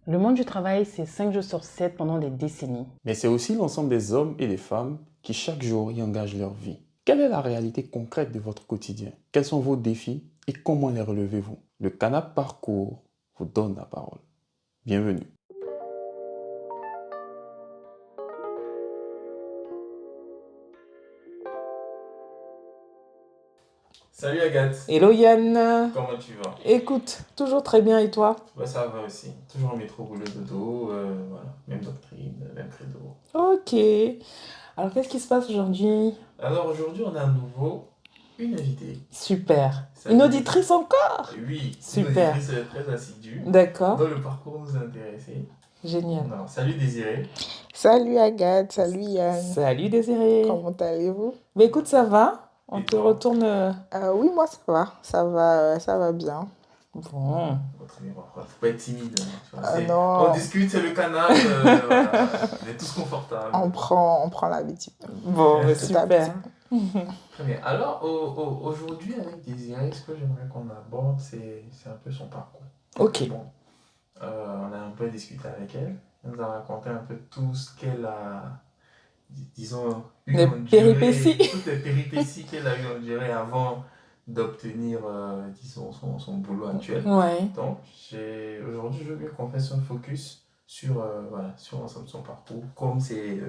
Le monde du travail, c'est 5 jours sur 7 pendant des décennies. Mais c'est aussi l'ensemble des hommes et des femmes qui chaque jour y engagent leur vie. Quelle est la réalité concrète de votre quotidien? Quels sont vos défis et comment les relevez-vous? Le Canap Parcours vous donne la parole. Bienvenue. Salut Agathe, Hello Yann, comment tu vas? écoute, toujours très bien et toi? Ouais, ça va aussi. Toujours métro boulot dodo, voilà, même doctrine, même credo. Ok, alors qu'est-ce qui se passe aujourd'hui? Alors aujourd'hui, on a à nouveau une invitée. Super, Salut. une auditrice encore? Oui, Super. une auditrice très assidue, D'accord, dont le parcours nous a intéressés. génial. Non, salut Désiré. Salut Agathe, salut Yann. Salut Désiré. Comment allez-vous? Bah écoute, ça va? On Et te toi? retourne... Oui, moi ça va bien. Bon, Votre miroir, faut pas être timide, hein, tu vois, Non. on discute, c'est le canal, voilà, on est tous confortables. On prend l'habitude. bon, Ouais, super. Très bien. Alors aujourd'hui avec Désiré, ce que j'aimerais qu'on aborde, c'est un peu son parcours. Ok, Bon, on a un peu discuté avec elle. Elle nous a raconté un peu tout ce qu'elle a, disons, eu Les à endurer, péripéties. toutes les péripéties qu'elle a eu à endurer avant d'obtenir, disons, son boulot actuel. ouais, Donc, aujourd'hui, je veux qu'on fasse un focus sur, voilà, sur l'ensemble de son parcours, comme c'est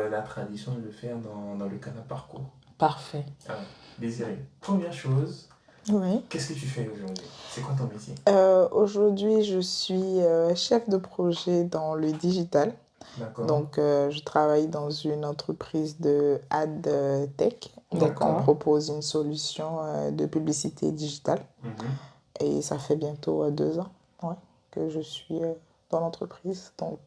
la tradition de le faire dans le canal parcours. parfait. Alors, Désiré, première chose, Oui. qu'est-ce que tu fais aujourd'hui? C'est quoi ton métier? Aujourd'hui, je suis chef de projet dans le digital. D'accord. Donc, je travaille dans une entreprise de ad tech. Donc, on D'accord. propose une solution de publicité digitale. Mhm. Et ça fait bientôt 2 ans, ouais, que je suis dans l'entreprise. Donc,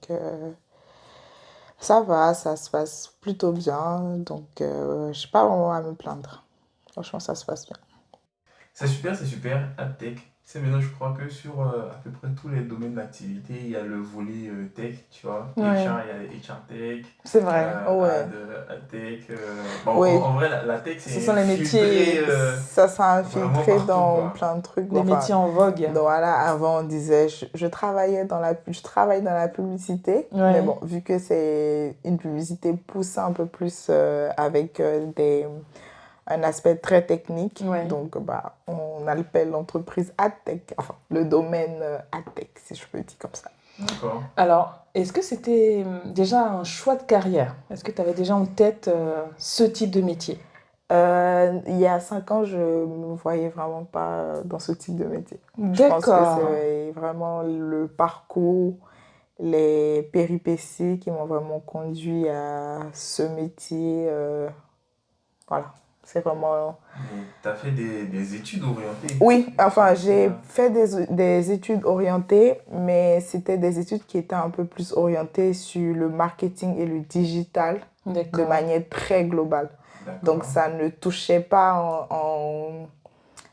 ça va, ça se passe plutôt bien. Donc, je n'ai pas vraiment à me plaindre. Franchement, ça se passe bien. C'est super, AdTech. C'est maintenant, je crois que sur à peu près tous les domaines d'activité, il y a le volet tech, tu vois. Ouais. HR, il y a les HR Tech, C'est vrai. Ouais. AdTech. Bon, Oui. en vrai, la tech, c'est Ce sont les métiers, infiltré, Ça s'est vraiment infiltré partout, dans quoi. plein de trucs. Les Enfin, métiers en vogue. donc voilà, avant on disait je travaille dans la publicité, Ouais. mais bon, vu que c'est une publicité poussée un peu plus avec un aspect très technique, Ouais. donc bah, on appelle l'entreprise AdTech, enfin le domaine AdTech, si je peux dire comme ça. D'accord. Alors, est-ce que c'était déjà un choix de carrière? Est-ce que tu avais déjà en tête ce type de métier? Il y a 5 ans, je ne me voyais vraiment pas dans ce type de métier. Je pense que D'accord. c'est vraiment le parcours, les péripéties qui m'ont vraiment conduit à ce métier. Voilà, c'est vraiment... Mais tu as fait des études orientées. Oui, enfin, j'ai fait des études orientées, mais c'était des études qui étaient un peu plus orientées sur le marketing et le digital de D'accord. manière très globale. D'accord. Donc, ça ne touchait pas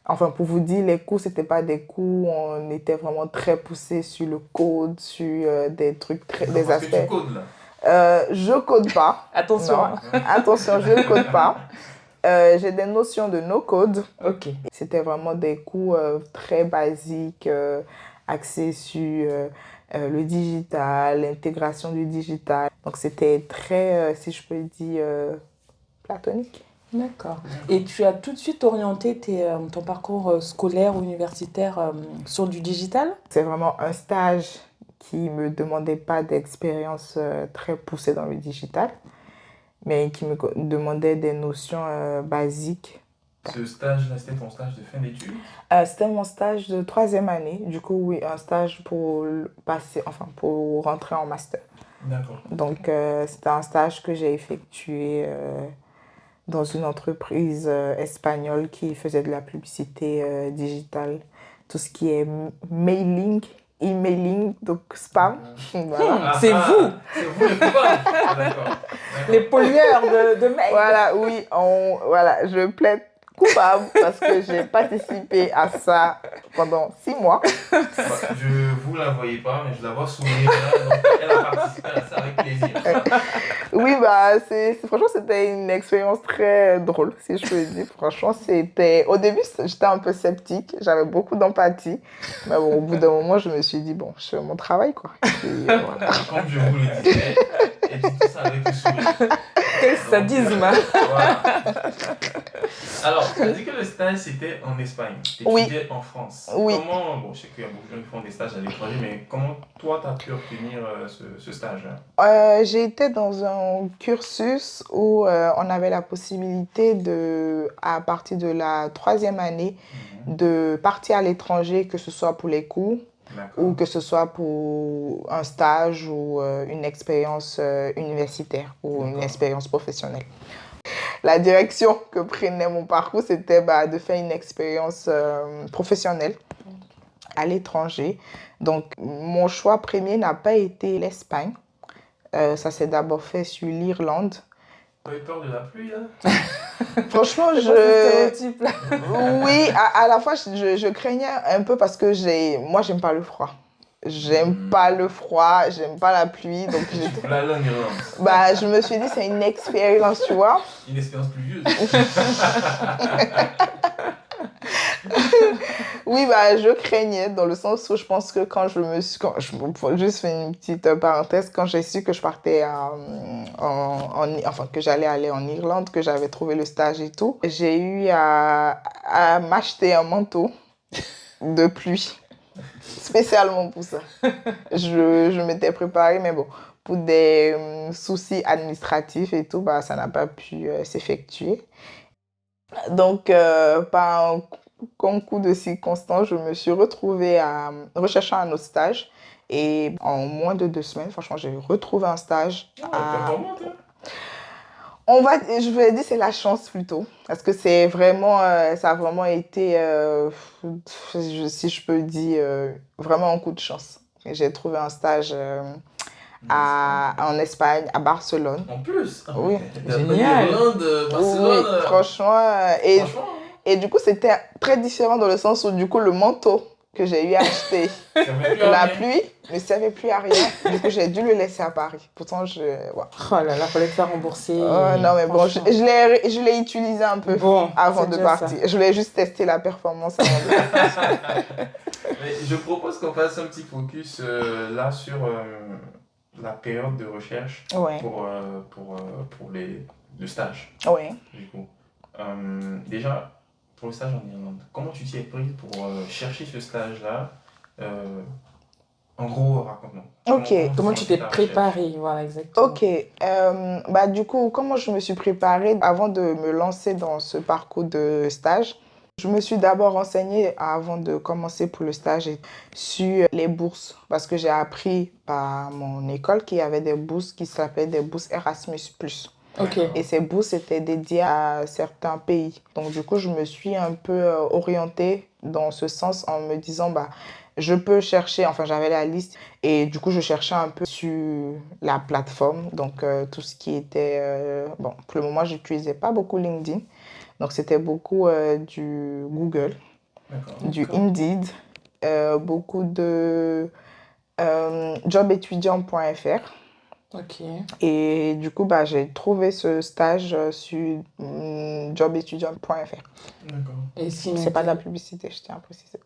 Enfin, pour vous dire, les cours, c'était pas des cours où on était vraiment très poussé sur le code, sur des trucs, des Parce aspects. que tu codes là. Je code pas. Attention. Non, attention, je ne code pas. J'ai des notions de no-code. Ok. C'était vraiment des cours très basiques, axés sur le digital, l'intégration du digital. Donc, c'était très, si je peux dire, platonique. D'accord. Et tu as tout de suite orienté ton parcours scolaire ou universitaire sur du digital? C'est vraiment un stage qui ne me demandait pas d'expérience très poussée dans le digital, mais qui me demandait des notions basiques. Ce stage-là, c'était ton stage de fin d'études? C'était mon stage de 3e année. Du coup, oui, un stage pour passer, enfin, pour rentrer en master. D'accord. Donc, c'était un stage que j'ai effectué dans une entreprise espagnole qui faisait de la publicité digitale. Tout ce qui est mailing, emailing, donc spam. Voilà. C'est vous, C'est vous les coupables. Ah, d'accord. les pollueurs de mails. Voilà, oui, voilà, je plaide coupable parce que j'ai participé à ça pendant 6 mois. Vous la voyez pas, mais je la vois sourire là, donc elle a participé à ça avec plaisir. Oui, franchement, c'était une expérience très drôle, si je peux dire. Franchement, au début, j'étais un peu sceptique, j'avais beaucoup d'empathie. Mais bon, au bout d'un moment, je me suis dit, bon, je fais mon travail, quoi. Et puis, voilà. Comme je vous le disais, elle dit tout ça avec le sourire. Quel sadisme! Voilà. Alors, tu as dit que le stage c'était en Espagne. Tu Oui. étudiais en France. Oui. Comment, bon, je sais qu'il y a beaucoup de gens qui font des stages à l'étranger, mais comment toi tu as pu obtenir ce stage-là? J'ai été dans un cursus où on avait la possibilité à partir de la 3e année, de partir à l'étranger, que ce soit pour les cours ou que ce soit pour un stage ou une expérience universitaire ou une expérience professionnelle. La direction que prenait mon parcours, c'était de faire une expérience professionnelle à l'étranger. Donc, mon choix premier n'a pas été l'Espagne. Ça s'est d'abord fait sur l'Irlande. Tu as eu peur de la pluie, là? Franchement, oui, à la fois, je craignais un peu parce que moi, j'aime pas le froid. J'aime pas le froid, j'aime pas la pluie. Donc Tu voulais aller en Irlande? je me suis dit, c'est une expérience, tu vois. Une expérience pluvieuse. Oui, je craignais dans le sens où je pense que juste faire une petite parenthèse, quand j'ai su que je partais que j'allais aller en Irlande, que j'avais trouvé le stage et tout, j'ai eu à m'acheter un manteau de pluie, spécialement pour ça. Je m'étais préparée, mais bon, pour des soucis administratifs et tout, ça n'a pas pu s'effectuer. Donc, par un concours de circonstances, je me suis retrouvée à rechercher un autre stage. Et en moins de 2 semaines, franchement, j'ai retrouvé un stage. Je vais dire c'est la chance plutôt. Parce que ça a vraiment été, si je peux dire, vraiment un coup de chance. Et j'ai trouvé un stage en Espagne, à Barcelone. En plus? Oui. Génial. Irlande, Barcelone. Oui, franchement. Et du coup, c'était très différent dans le sens où, du coup, le manteau que j'ai eu à acheter la pluie ne servait plus à rien. Du coup, j'ai dû le laisser à Paris. Pourtant, Oh là là, fallait te faire rembourser. non, mais bon, je l'ai utilisé un peu avant de partir. Ça. Je voulais juste tester la performance avant de partir. Mais je propose qu'on fasse un petit focus là sur la période de recherche pour le stage. Oui. Du coup, déjà, pour le stage en Irlande, comment tu t'y es pris pour chercher ce stage-là? En gros, raconte-nous. Ok. Comment tu t'es préparée? Voilà, exactement. Ok. Du coup, comment je me suis préparée avant de me lancer dans ce parcours de stage? Je me suis d'abord renseignée avant de commencer pour le stage sur les bourses parce que j'ai appris par mon école qu'il y avait des bourses qui s'appelaient des bourses Erasmus+. Okay. Et ces bourses étaient dédiées à certains pays. Donc du coup, je me suis un peu orientée dans ce sens en me disant je peux chercher, enfin j'avais la liste et du coup je cherchais un peu sur la plateforme. Donc tout ce qui était, pour le moment j'utilisais pas beaucoup LinkedIn. Donc c'était beaucoup du Google, du Indeed, beaucoup de jobétudiant.fr. Ok. Et du coup, j'ai trouvé ce stage sur jobétudiant.fr. D'accord. C'est pas de la publicité, je tiens à préciser.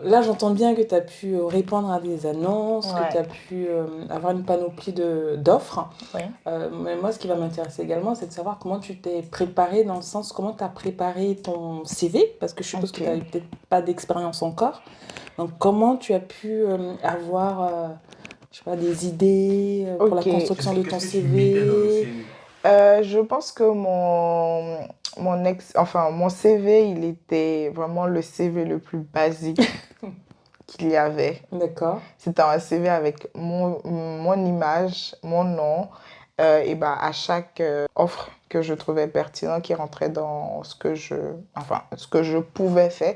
Là, j'entends bien que tu as pu répondre à des annonces, que tu as pu avoir une panoplie d'offres. Oui. Mais moi, ce qui va m'intéresser également, c'est de savoir comment tu t'es préparée, dans le sens, comment tu as préparé ton CV, parce que je suppose que tu n'avais peut-être pas d'expérience encore. Donc, comment tu as pu avoir des idées pour la construction de ton CV? Je pense que mon CV, il était vraiment le CV le plus basique qu'il y avait. D'accord. C'était un CV avec mon image, mon nom, et à chaque offre que je trouvais pertinent qui rentrait dans ce que je pouvais faire,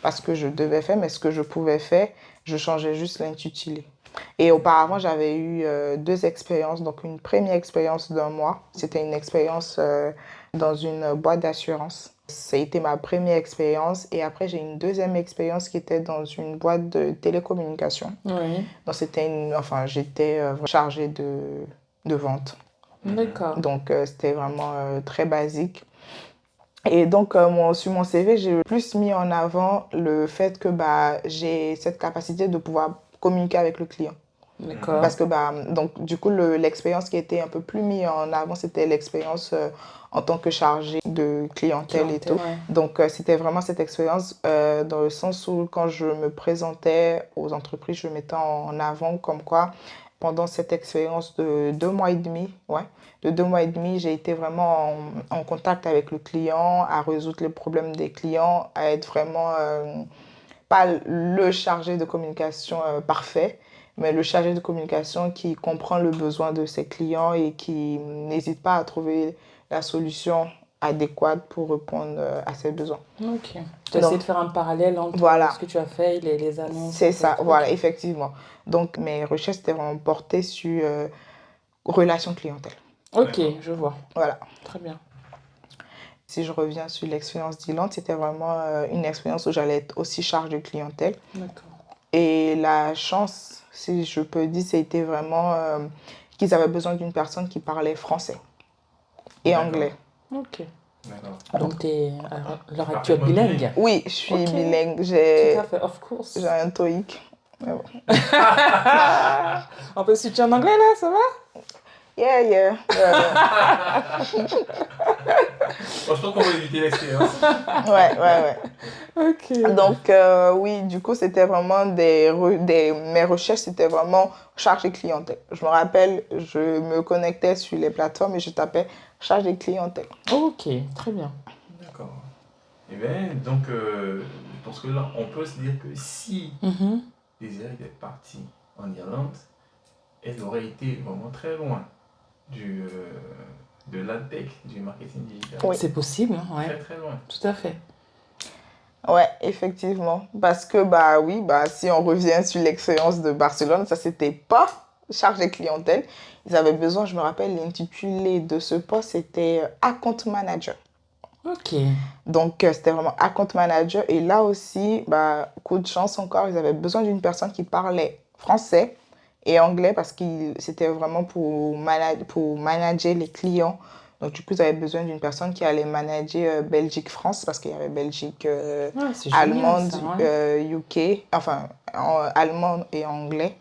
parce que je devais faire, mais ce que je pouvais faire, je changeais juste l'intitulé. Et auparavant, j'avais eu 2 expériences. Donc, une première expérience d'1 mois. C'était une expérience dans une boîte d'assurance. Ça a été ma première expérience. Et après, j'ai une deuxième expérience qui était dans une boîte de télécommunications. Oui. Donc, j'étais chargée de vente. D'accord. Donc, c'était vraiment très basique. Et donc, sur mon CV, j'ai plus mis en avant le fait que j'ai cette capacité de pouvoir communiquer avec le client. D'accord. Parce que, donc, du coup, l'expérience qui était un peu plus mise en avant, c'était l'expérience en tant que chargée de clientèle et tout. Ouais. Donc, c'était vraiment cette expérience dans le sens où, quand je me présentais aux entreprises, je mettais en avant comme quoi, pendant cette expérience de 2 mois et demi, j'ai été vraiment en contact avec le client, à résoudre les problèmes des clients, à être vraiment, pas le chargé de communication parfait, mais le chargé de communication qui comprend le besoin de ses clients et qui n'hésite pas à trouver la solution adéquate pour répondre à ses besoins. Ok. Tu as essayé de faire un parallèle entre ce que tu as fait et les annonces. C'est ça, voilà, effectivement. Donc, mes recherches étaient vraiment portées sur relations clientèle. Ok, je vois. Voilà. Très bien. Si je reviens sur l'expérience d'Ilan, c'était vraiment une expérience où j'allais être aussi chargée de clientèle. D'accord. Et la chance, si je peux dire, c'était vraiment qu'ils avaient besoin d'une personne qui parlait français et anglais. Ok. D'accord. Donc, tu es à l'heure actuelle bilingue? Oui, je suis bilingue. Tout à fait, of course. J'ai un TOEIC. Mais bon. On peut switcher en anglais là, ça va? Yeah. Je pense qu'on va éviter l'expérience. Ouais. Ok. Donc, oui, du coup, c'était vraiment mes recherches, c'était vraiment chargé clientèle. Je me rappelle, je me connectais sur les plateformes et je tapais chargé clientèle. Ok, très bien. D'accord. Et bien, donc, je pense que là, on peut se dire que si Désirée était partie en Irlande, elle aurait été vraiment très loin de l'adtech, du marketing digital. Oui. C'est possible, hein, ouais. Très, très loin. Tout à fait. Ouais, effectivement. Parce que, si on revient sur l'expérience de Barcelone, ça, c'était pas chargé clientèle. Ils avaient besoin, je me rappelle, l'intitulé de ce poste, c'était Account Manager. Ok. Donc, c'était vraiment Account Manager. Et là aussi, coup de chance encore, ils avaient besoin d'une personne qui parlait français et anglais parce que c'était vraiment pour manager les clients. Donc, du coup, ils avaient besoin d'une personne qui allait manager Belgique-France parce qu'il y avait Belgique, allemande, UK, enfin, allemand et anglais.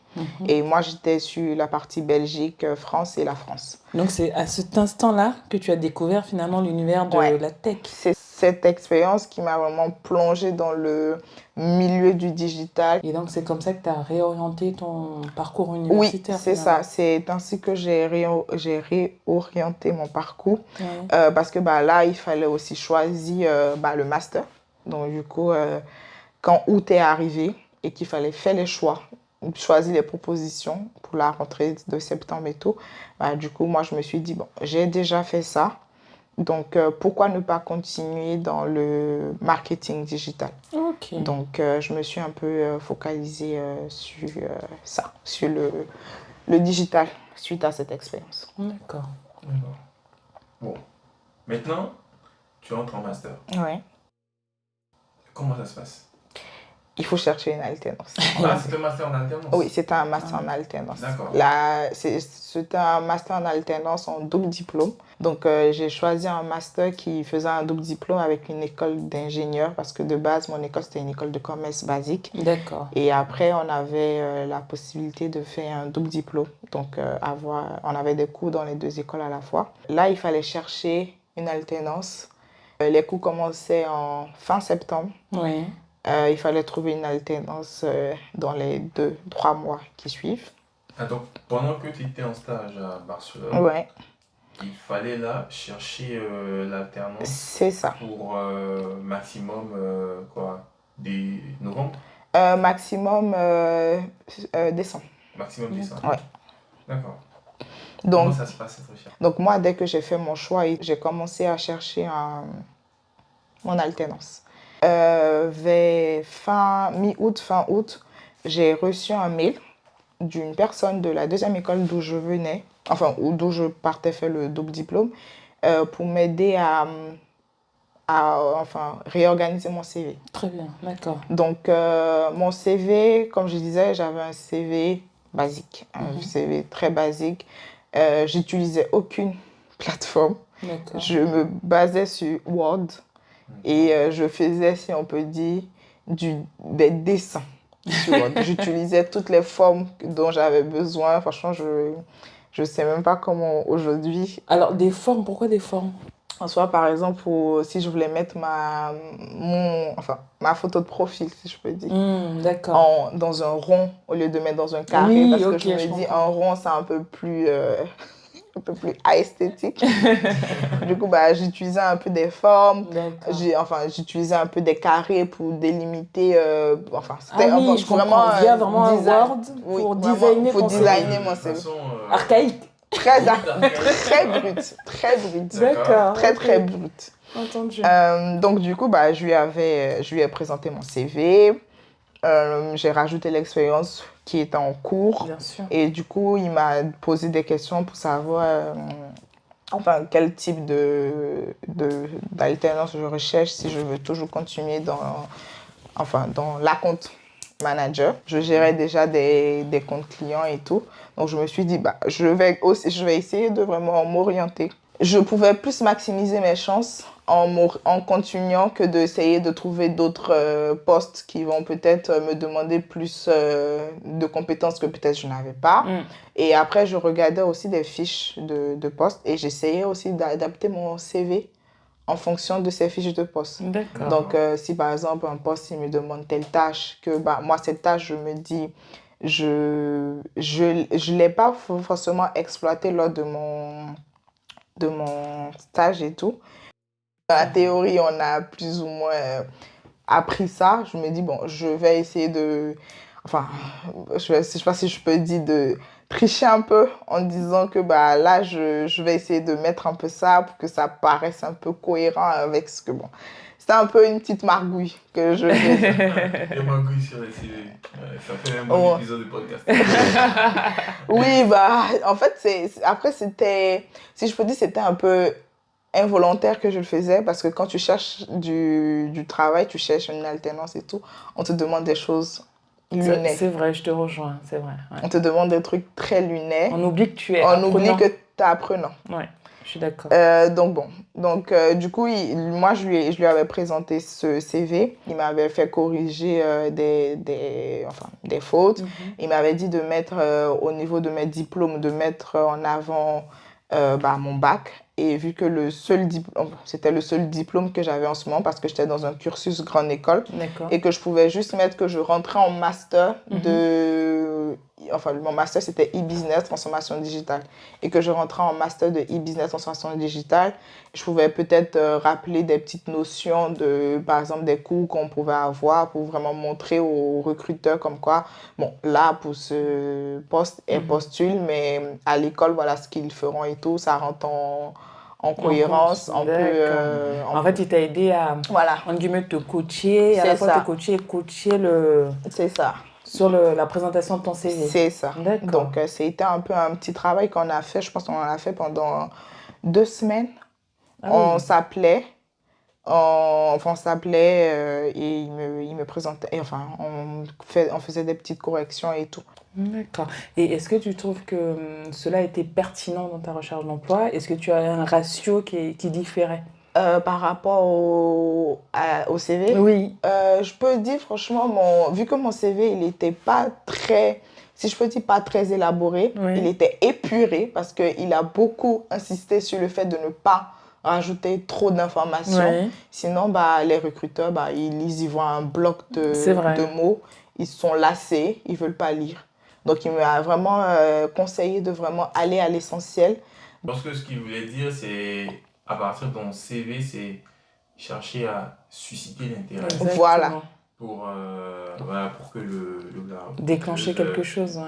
Et moi, j'étais sur la partie Belgique, France et la France. Donc, c'est à cet instant-là que tu as découvert finalement l'univers de la tech. C'est cette expérience qui m'a vraiment plongée dans le milieu du digital. Et donc, c'est comme ça que tu as réorienté ton parcours universitaire? Oui, c'est ça. C'est ainsi que j'ai réorienté mon parcours. Parce que là, il fallait aussi choisir le master. Donc, du coup, quand août est arrivé et qu'il fallait faire les choix, choisir les propositions pour la rentrée de septembre et tout, du coup, moi, je me suis dit, bon, j'ai déjà fait ça. Donc, pourquoi ne pas continuer dans le marketing digital? Ok. Donc, je me suis un peu focalisée sur ça, sur le digital, suite à cette expérience. D'accord. Bon, maintenant, tu entres en master. Ouais. Comment ça se passe? Il faut chercher une alternance. Ah, c'est un master en alternance? Oui, c'était un master en alternance. D'accord. C'était un master en alternance en double diplôme. Donc, j'ai choisi un master qui faisait un double diplôme avec une école d'ingénieur parce que de base, mon école, c'était une école de commerce basique. D'accord. Et après, on avait la possibilité de faire un double diplôme. Donc, on avait des cours dans les deux écoles à la fois. Là, il fallait chercher une alternance. Les cours commençaient en fin septembre. Oui. Il fallait trouver une alternance dans les 2-3 mois qui suivent. Ah, donc, pendant que tu étais en stage à Barcelone, il fallait là chercher l'alternance. C'est ça. Pour maximum, novembre? Maximum décembre. Maximum décembre. Ouais. D'accord. Donc, comment ça se passe cette recherche? Donc, moi, dès que j'ai fait mon choix, j'ai commencé à chercher mon alternance. Vers mi-août, fin août, j'ai reçu un mail d'une personne de la deuxième école d'où je venais, enfin, d'où je partais faire le double diplôme, pour m'aider à réorganiser mon CV. Très bien, d'accord. Donc, mon CV, comme je disais, j'avais un CV basique, un CV très basique. J'utilisais aucune plateforme. D'accord. Je me basais sur Word et je faisais, si on peut dire, des dessins sur Word. J'utilisais toutes les formes dont j'avais besoin. Franchement, je ne sais même pas comment aujourd'hui. Alors, des formes, pourquoi des formes? En soi, par exemple, si je voulais mettre ma photo de profil, si je peux dire, d'accord. dans un rond au lieu de mettre dans un carré, Oui, parce que ok, je me dis, un rond, c'est un peu plus esthétique. Du coup, j'utilisais un peu des formes, j'utilisais un peu des carrés pour délimiter. C'était je vraiment via vraiment un Word pour designer mon CV. Archaïque. Très brut. D'accord. Très brut. Entendu. Donc, du coup, je lui ai présenté mon CV. J'ai rajouté l'expérience qui était en cours. Bien sûr. Et du coup, il m'a posé des questions pour savoir quel type d'alternance je recherche, si je veux toujours continuer dans la compte manager. Je gérais déjà des comptes clients et tout. Donc, je me suis dit, je vais essayer de vraiment m'orienter. Je pouvais plus maximiser mes chances en continuant que d'essayer de trouver d'autres postes qui vont peut-être me demander plus de compétences que peut-être je n'avais pas. Et après, je regardais aussi des fiches de postes et j'essayais aussi d'adapter mon CV en fonction de ces fiches de poste. D'accord. Donc, si par exemple, un poste, il me demande telle tâche, que moi, cette tâche, je me dis, je l'ai pas forcément exploitée lors de mon stage et tout. Dans la théorie, on a plus ou moins appris ça. Je me dis, je vais essayer de... je ne sais pas si je peux dire de tricher un peu en disant que là, je vais essayer de mettre un peu ça pour que ça paraisse un peu cohérent avec ce que... C'était un peu une petite margouille que je faisais. Des margouilles sur les CV. Ça fait un bon épisode de podcast. Oui, en fait, après, c'était... Si je peux dire, c'était un peu involontaire que je le faisais parce que quand tu cherches du travail, tu cherches une alternance et tout, on te demande des choses lunaires. C'est vrai, je te rejoins, c'est vrai. Ouais. On te demande des trucs très lunaires. On oublie que tu es apprenant. On oublie que tu es apprenant. Ouais, je suis d'accord. Donc, du coup, moi, je lui avais présenté ce CV. Il m'avait fait corriger des fautes. Il m'avait dit de mettre, au niveau de mes diplômes, de mettre en avant mon bac. Et vu que c'était le seul diplôme que j'avais en ce moment parce que j'étais dans un cursus grande école et que je pouvais juste mettre que je rentrais en master mon master c'était e-business transformation digitale et que je rentrais en master de e-business transformation digitale, je pouvais peut-être rappeler des petites notions par exemple des cours qu'on pouvait avoir pour vraiment montrer aux recruteurs comme quoi là pour ce poste elle postule mais à l'école voilà ce qu'ils feront et tout, ça rentre en cohérence, en fait, il t'a aidé à, en guillemets, te coacher, à la fois te coacher et coacher C'est ça. Sur la présentation de ton CV. C'est ça. Donc, c'était un peu un petit travail qu'on a fait. Je pense qu'on en a fait pendant 2 semaines. On s'appelait. On s'appelait et il me présentait. Et, on faisait des petites corrections et tout. D'accord. Et est-ce que tu trouves que cela était pertinent dans ta recherche d'emploi? Est-ce que tu as un ratio qui différait? Par rapport au CV? Oui. Je peux dire franchement, vu que mon CV, il n'était pas très, si je peux dire pas très élaboré, il était épuré parce qu'il a beaucoup insisté sur le fait de ne pas rajouter trop d'informations. Sinon, les recruteurs, ils y voient un bloc de mots, ils sont lassés, ils ne veulent pas lire. Donc, il m'a vraiment conseillé de vraiment aller à l'essentiel. Parce que ce qu'il voulait dire, c'est à partir de ton CV, c'est chercher à susciter l'intérêt. Voilà. Pour que le déclencher quelque chose,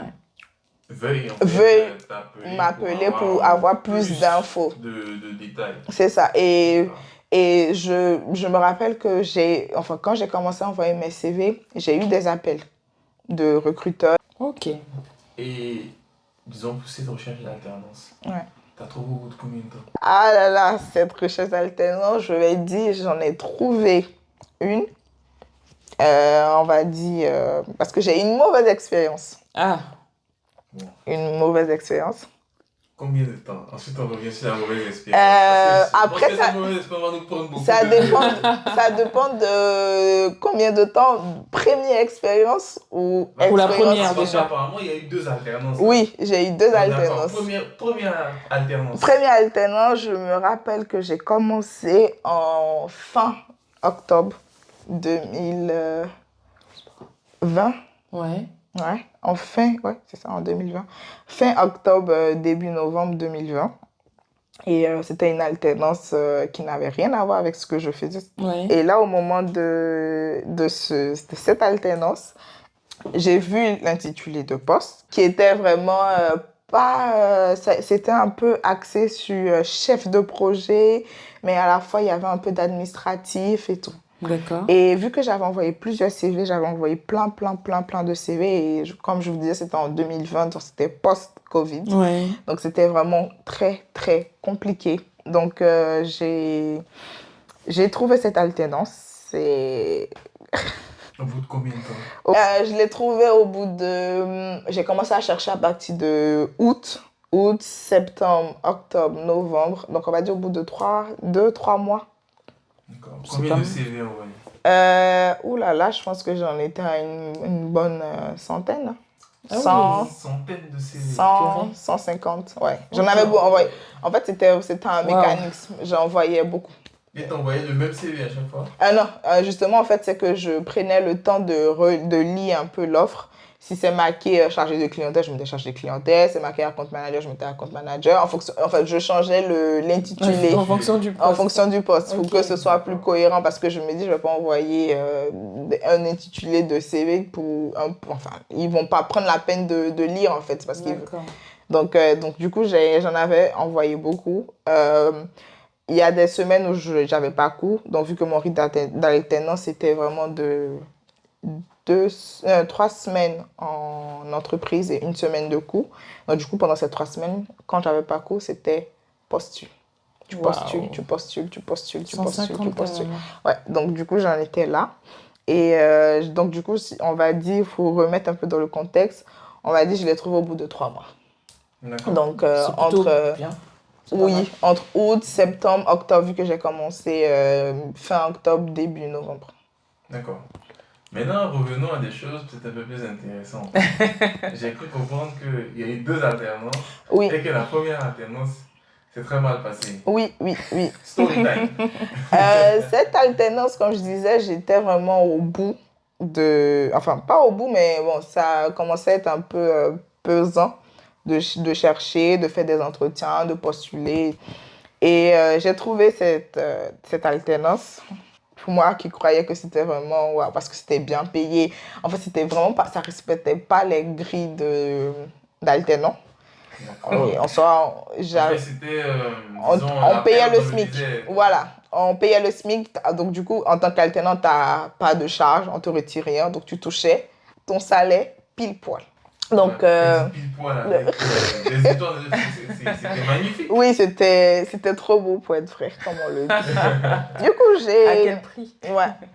veuille m'appeler pour avoir plus d'infos. De détails. C'est ça. Et je me rappelle que quand j'ai commencé à envoyer mes CV, j'ai eu des appels de recruteurs. Ok. Et disons pour cette recherche d'alternance. T'as trouvé au bout de combien de temps? Ah là là, cette recherche d'alternance, je vais dire, j'en ai trouvé une. On va dire, parce que j'ai une mauvaise expérience. Ah, Une mauvaise expérience. Combien de temps? Ensuite, on revient sur la mauvaise expérience. Après, ça, mauvaise expérience va nous prendre beaucoup ça de dépend de combien de temps. Première expérience ou Pour la expérience. première, Parce déjà. qu'apparemment, il y a eu 2 alternances. Oui, j'ai eu 2 D'accord. alternances. Première alternance. Première alternance, je me rappelle que j'ai commencé en fin octobre 2020. ouais. Ouais, c'est ça, en 2020. Fin octobre, début novembre 2020. Et c'était une alternance qui n'avait rien à voir avec ce que je faisais. Ouais. Et là, au moment de cette alternance, j'ai vu l'intitulé de poste qui était vraiment c'était un peu axé sur chef de projet, mais à la fois, il y avait un peu d'administratif et tout. D'accord. Et vu que j'avais envoyé plusieurs CV, j'avais envoyé plein de CV. Et comme je vous disais, c'était en 2020, donc c'était post-Covid. Ouais. Donc c'était vraiment très, très compliqué. Donc j'ai trouvé cette alternance. Au bout de combien de temps? Je l'ai trouvé au bout de... J'ai commencé à chercher à partir de août, septembre, octobre, novembre. Donc on va dire au bout de 2-3 mois. D'accord. C'est Combien pas Mmh. de CV envoyés? Ouh là là, je pense que j'en étais à une bonne centaine. Ah oui. 100, Une centaine de CV. 100, 150, ouais. J'en Ok. avais beaucoup envoyé. En fait, c'était un Wow. mécanisme. J'envoyais beaucoup. Et t'envoyais le même CV à chaque fois? Ah non, justement, en fait, c'est que je prenais le temps de lire un peu l'offre. Si c'est marqué chargé de clientèle, je mettais chargé de clientèle. C'est marqué account manager, je mettais account manager. En fait, je changeais l'intitulé. En fonction du poste. En fonction du poste, pour Ok. que ce soit plus cohérent, parce que je me dis, je ne vais pas envoyer un intitulé de CV enfin, ils ne vont pas prendre la peine de lire, en fait. Parce qu'ils... D'accord. Donc, du coup, j'en avais envoyé beaucoup. Il y a des semaines où je n'avais pas cours, donc vu que mon rythme d'alternance, c'était vraiment de 3 semaines en entreprise et 1 semaine de cours. Donc, du coup, pendant ces 3 semaines, quand je n'avais pas cours, c'était postule. Tu postules, Wow. tu postules, tu postules, tu 150 postules, tu postules. carrément. Ouais, donc du coup, j'en étais là. Et donc, du coup, on va dire, il faut remettre un peu dans le contexte, on va dire, je l'ai trouvé au bout de 3 mois. D'accord. Donc, C'est plutôt entre... bien. C'est pas mal. Oui, entre août, septembre, octobre, vu que j'ai commencé fin octobre, début novembre. D'accord. Maintenant, revenons à des choses peut-être un peu plus intéressantes. J'ai cru comprendre qu'il y a eu 2 alternances Oui, et que la première alternance s'est très mal passée. oui. Story time. Cette alternance, comme je disais, j'étais vraiment au bout de... Enfin, pas au bout, mais bon, ça commençait à être un peu pesant de chercher, de faire des entretiens, de postuler. Et j'ai trouvé cette alternance. Pour moi, qui croyais que c'était vraiment... Ouais, parce que c'était bien payé. En fait, c'était vraiment pas... Ça respectait pas les grilles d'alternants. D'accord. En soi, En fait, c'était, disons, on la payait période le où je SMIC. disais- Voilà, on payait le SMIC. Donc, du coup, en tant qu'alternant, tu n'as pas de charge, on ne te retire rien. Donc, tu touchais ton salaire pile poil. Donc, Ouais, pile poil avec des étoiles, c'était magnifique. oui, c'était trop beau pour être vrai, comme on le dit. Du coup, À quel prix?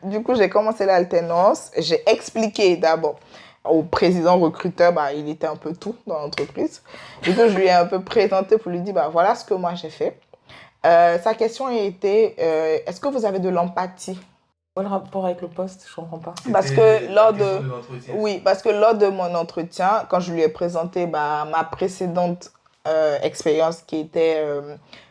Du coup, j'ai commencé l'alternance. J'ai expliqué d'abord au président recruteur, il était un peu tout dans l'entreprise. Du coup, je lui ai un peu présenté pour lui dire, voilà ce que moi j'ai fait. Sa question a été, est-ce que vous avez de l'empathie? Quel rapport avec le poste? Je comprends pas. Parce que lors de... l'entretien. Oui, parce que lors de mon entretien, quand je lui ai présenté ma précédente expérience qui était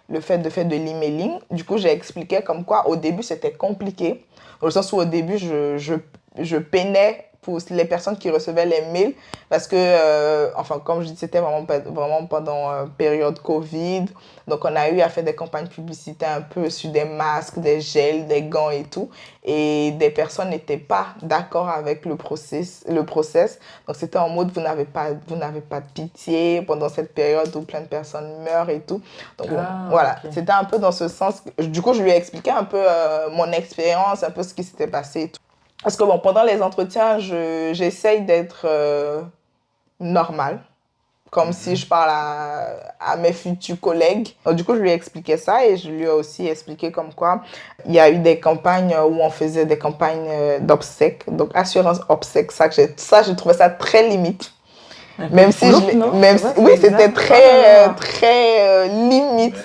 le fait de faire de l'emailing, du coup, j'ai expliqué comme quoi au début, c'était compliqué. Dans le sens où au début, je peinais pour les personnes qui recevaient les mails parce que, enfin, comme je dis, c'était vraiment pendant période Covid. Donc, on a eu à faire des campagnes publicitaires un peu sur des masques, des gels, des gants et tout. Et des personnes n'étaient pas d'accord avec le process. Donc, c'était en mode, vous n'avez pas de pitié pendant cette période où plein de personnes meurent et tout. Donc, voilà, ok. c'était un peu dans ce sens. Du coup, je lui ai expliqué un peu mon expérience, un peu ce qui s'était passé et tout. Parce que, pendant les entretiens, j'essaye d'être normale. comme si je parle à mes futurs collègues. Donc, du coup, je lui ai expliqué ça et je lui ai aussi expliqué comme quoi il y a eu des campagnes où on faisait des campagnes d'obsèques, donc assurance obsèques, ça, j'ai trouvé ça très limite. Même si oui, c'était très limite.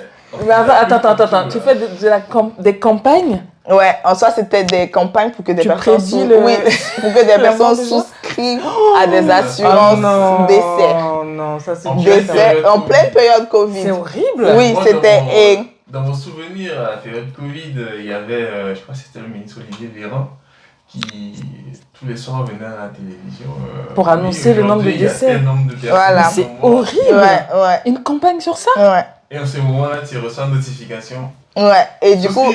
Mais attends, tu fais des campagnes? Ouais, en soi, c'était des campagnes pour que des personnes pour que des personnes souscrivent à des assurances décès. Non, ça c'est décès en pleine période Covid. C'est horrible. Oui, moi, c'était dans mon souvenir, à la période Covid, il y avait, je crois que c'était le ministre Olivier Véran qui tous les soirs venait à la télévision pour annoncer le nombre de décès. Voilà. C'est horrible. Ouais. Une campagne sur ça? Ouais. Et en ce moment-là, tu reçois une notification. Ouais, et du coup,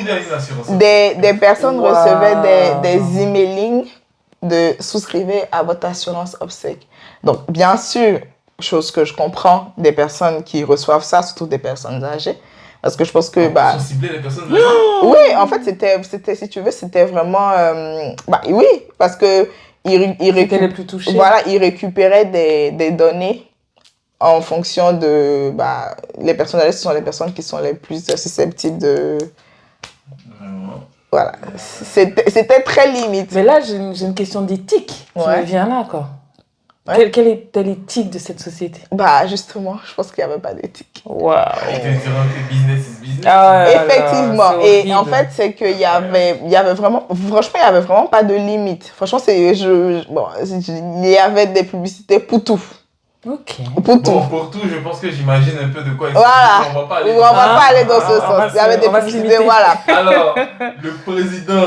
des personnes recevaient des emailings de souscrivez à votre assurance obsèque. Donc, bien sûr, chose que je comprends, des personnes qui reçoivent ça, surtout des personnes âgées. Parce que je pense que... Ils sont ciblés, les personnes âgées? Oui, en fait, c'était, si tu veux, c'était vraiment... oui, parce que c'était les plus touchés. Voilà, ils récupéraient des données en fonction de... les personnes âgées, ce sont les personnes qui sont les plus susceptibles de... Voilà. C'était très limite. Mais là, j'ai une question d'éthique qui me vient là, quoi. Ouais. Quelle était l'éthique de cette société? Justement, je pense qu'il n'y avait pas d'éthique. Waouh. Business is business. Effectivement. Et en fait, c'est qu'il y avait vraiment... Franchement, il n'y avait vraiment pas de limite. Franchement, il y avait des publicités pour tout. Ok. Pour tout. Pour tout, je pense que j'imagine un peu de quoi il s'agit. Voilà. On va pas aller dans ce sens. Il y avait des publicités, voilà. Alors, le président